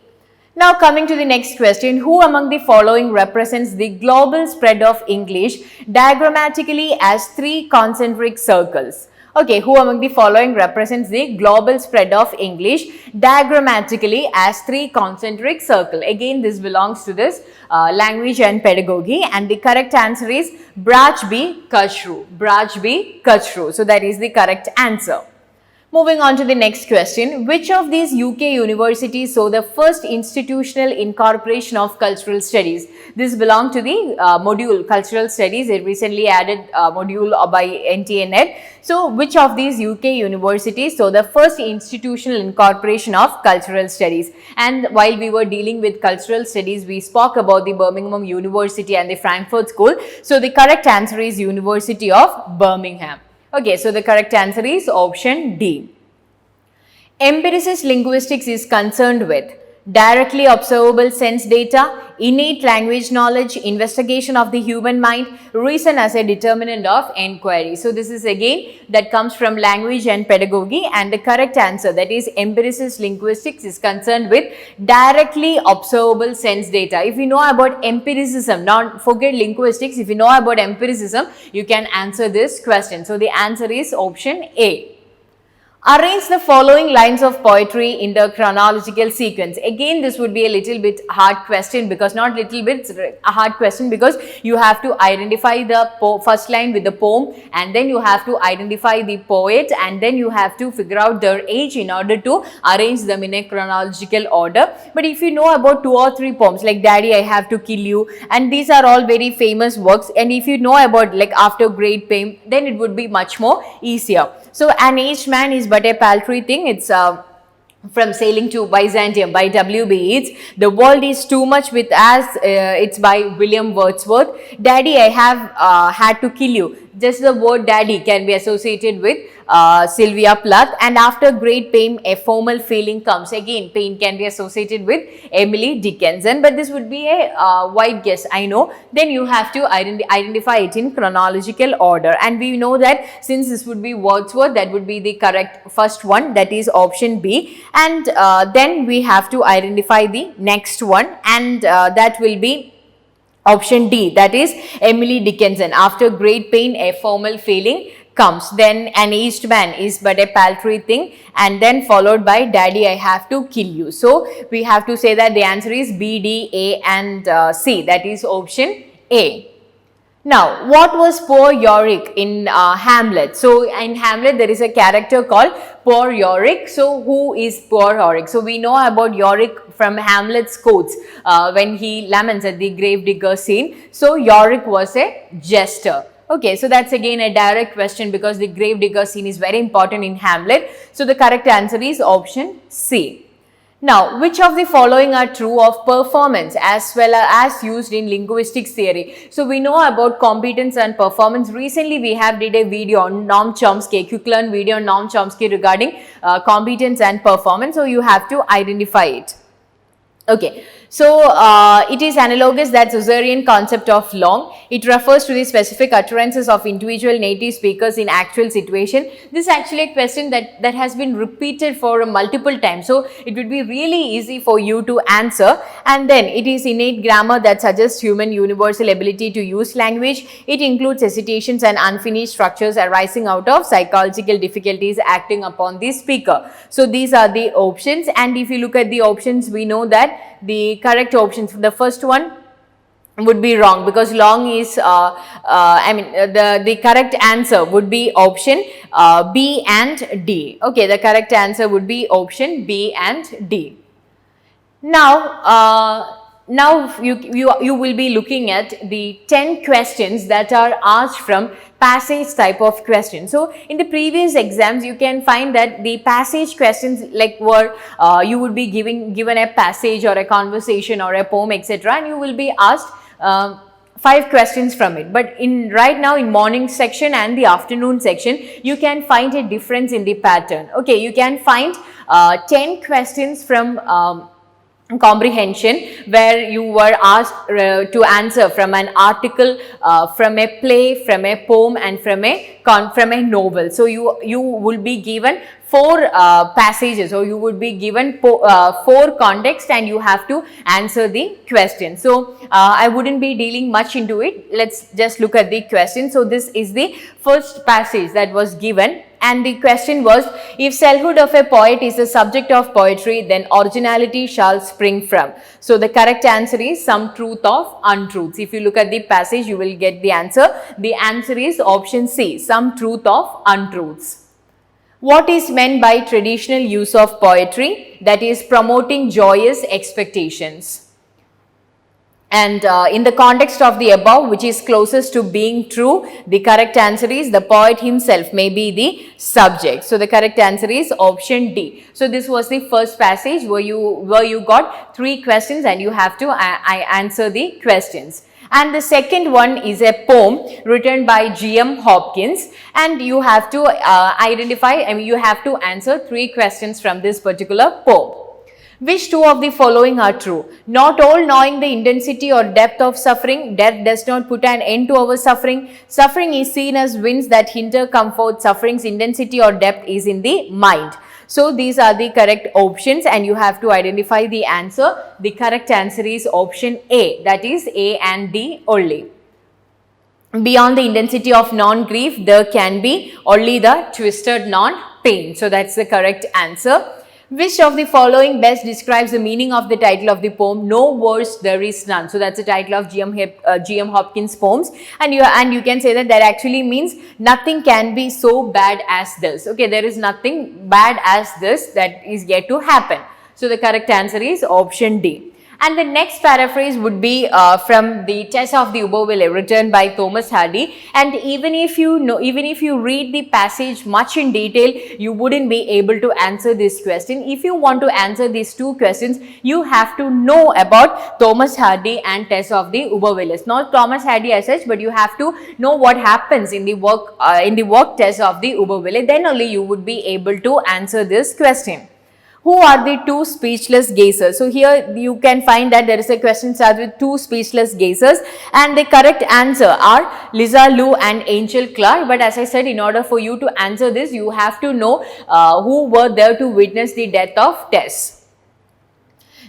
Now coming to the next question, who among the following represents the global spread of English diagrammatically as 3 concentric circles? Okay, who among the following represents the global spread of English diagrammatically as three concentric circle? Again, this belongs to this language and pedagogy, and the correct answer is Braj B. Kachru. Braj B. Kachru. So that is the correct answer. Moving on to the next question, which of these UK universities saw the first institutional incorporation of cultural studies? This belongs to the module cultural studies. It recently added module by NTA NET. So, which of these UK universities saw the first institutional incorporation of cultural studies? And while we were dealing with cultural studies, we spoke about the Birmingham University and the Frankfurt School. So, the correct answer is University of Birmingham. Okay, so the correct answer is option D. Empiricist linguistics is concerned with directly observable sense data, innate language knowledge, investigation of the human mind, reason as a determinant of inquiry. So this is again that comes from language and pedagogy, and the correct answer, that is empiricist linguistics, is concerned with directly observable sense data. If you know about empiricism, not forget linguistics, if you know about empiricism, you can answer this question. So the answer is option A. Arrange the following lines of poetry in the chronological sequence. Again, this would be a little bit hard question, because not little bit, it's a hard question because you have to identify the first line with the poem, and then you have to identify the poet, and then you have to figure out their age in order to arrange them in a chronological order. But if you know about 2 or 3 poems like Daddy, I Have to Kill You, and these are all very famous works, and if you know about like After Great Pain, then it would be much more easier. So, An Aged Man is but a paltry thing. It's from Sailing to Byzantium by W.B. Yeats. The World is Too Much with Us, it's by William Wordsworth. Daddy, I Have Had to Kill You. Just the word daddy can be associated with Sylvia Plath. And After Great Pain, a formal feeling comes. Again, pain can be associated with Emily Dickinson, but this would be a wide guess, I know. Then you have to identify it in chronological order, and we know that since this would be Wordsworth, that would be the correct first one, that is option B. And then we have to identify the next one, and that will be option D, that is Emily Dickinson. After great pain, a formal feeling comes. Then An Aged Man is but a paltry thing, and then followed by Daddy, I Have to Kill You. So we have to say that the answer is B, D, A and C, that is option A. Now, what was poor Yorick in Hamlet? So, in Hamlet, there is a character called poor Yorick. So, who is poor Yorick? So, we know about Yorick from Hamlet's quotes when he laments at the gravedigger scene. So, Yorick was a jester. Okay, so that's again a direct question because the gravedigger scene is very important in Hamlet. So, the correct answer is option C. Now, which of the following are true of performance as well as used in linguistics theory? So, we know about competence and performance. Recently, we have did a video on Noam Chomsky, a quick learn video on Noam Chomsky regarding competence and performance. So, you have to identify it. Okay, so it is analogous that Caesarean concept of long. It refers to the specific utterances of individual native speakers in actual situation. This is actually a question that has been repeated for multiple times. So, it would be really easy for you to answer. And then it is innate grammar that suggests human universal ability to use language. It includes hesitations and unfinished structures arising out of psychological difficulties acting upon the speaker. So, these are the options, and if you look at the options, we know that the correct options, the first one would be wrong because long is the correct answer would be option B and D. Okay, the correct answer would be option B and D. Now you will be looking at the 10 questions that are asked from passage type of question. So, in the previous exams, you can find that the passage questions like were you would be given a passage or a conversation or a poem, etc., and you will be asked 5 questions from it. But right now in morning section and the afternoon section, you can find a difference in the pattern. Okay, you can find 10 questions from comprehension where you were asked to answer from an article, from a play, from a poem and from a novel. So, you will be given 4 passages, or you would be given 4 contexts and you have to answer the question. So, I wouldn't be dealing much into it. Let's just look at the question. So, this is the first passage that was given, And the question was, if selfhood of a poet is the subject of poetry, then originality shall spring from. So the correct answer is some truth of untruths. If you look at the passage, you will get the answer. The answer is option C, some truth of untruths. What is meant by traditional use of poetry? That is promoting joyous expectations. And in the context of the above, which is closest to being true, the correct answer is the poet himself may be the subject. So the correct answer is option D. So this was the first passage where you got 3 questions and you have to answer the questions. And the second one is a poem written by G.M. Hopkins, and you have to you have to answer 3 questions from this particular poem. Which 2 of the following are true? Not all knowing the intensity or depth of suffering, death does not put an end to our suffering. Suffering is seen as winds that hinder comfort. Suffering's intensity or depth is in the mind. So these are the correct options and you have to identify the answer. The correct answer is option A, that is A and D only. Beyond the intensity of non-grief, there can be only the twisted non-pain. So that's the correct answer. Which of the following best describes the meaning of the title of the poem? No worse there is none. So that's the title of G.M. Hopkins poems, and you can say that actually means nothing can be so bad as this. Okay, there is nothing bad as this that is yet to happen. So the correct answer is option D. And the next paraphrase would be from the Tess of the Uberville written by Thomas Hardy. And even if you read the passage much in detail, you wouldn't be able to answer this question. If you want to answer these 2 questions, you have to know about Thomas Hardy and Tess of the Uberville. Not Thomas Hardy as such, but you have to know what happens in the work Tess of the Uberville. Then only you would be able to answer this question. Who are the 2 speechless gazers? So here you can find that there is a question started with 2 speechless gazers, and the correct answer are Lisa Lou and Angel Clark. But as I said, in order for you to answer this, you have to know who were there to witness the death of Tess.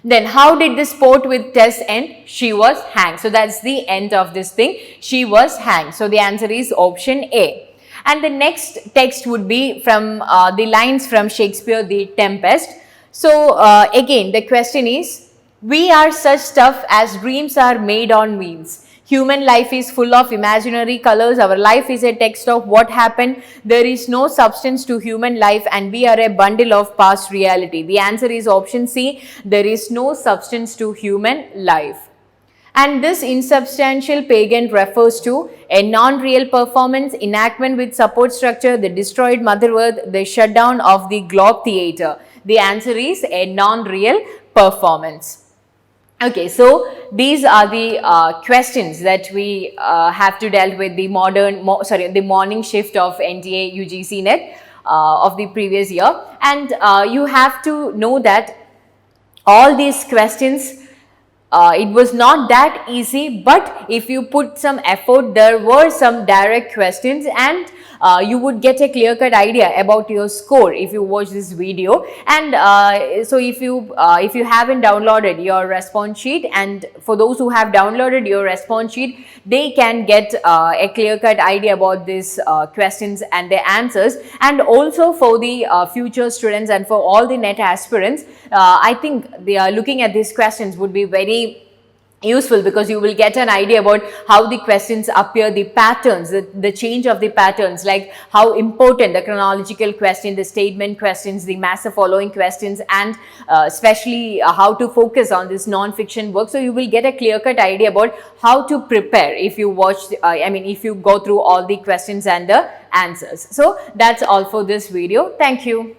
Then how did this sport with Tess end? She was hanged. So that's the end of this thing. She was hanged. So the answer is option A. And the next text would be from the lines from Shakespeare, The Tempest. So again, the question is, we are such stuff as dreams are made on wheels. Human life is full of imaginary colors. Our life is a text of what happened. There is no substance to human life and we are a bundle of past reality. The answer is option C. There is no substance to human life. And this insubstantial pagan refers to a non-real performance, enactment with support structure, the destroyed Mother Earth, the shutdown of the Globe Theatre. The answer is a non-real performance. Okay, so these are the questions that we have to deal with the the morning shift of NTA UGC net of the previous year. And you have to know that all these questions, it was not that easy, but if you put some effort, there were some direct questions and you would get a clear-cut idea about your score if you watch this video. And so if you haven't downloaded your response sheet, and for those who have downloaded your response sheet, they can get a clear-cut idea about these questions and their answers. And also for the future students and for all the net aspirants, I think they are looking at these questions would be very useful, because you will get an idea about how the questions appear, the patterns, the change of the patterns, like how important the chronological question, the statement questions, the master following questions, and especially how to focus on this non-fiction work. So you will get a clear-cut idea about how to prepare if you watch, if you go through all the questions and the answers. So that's all for this video. Thank you.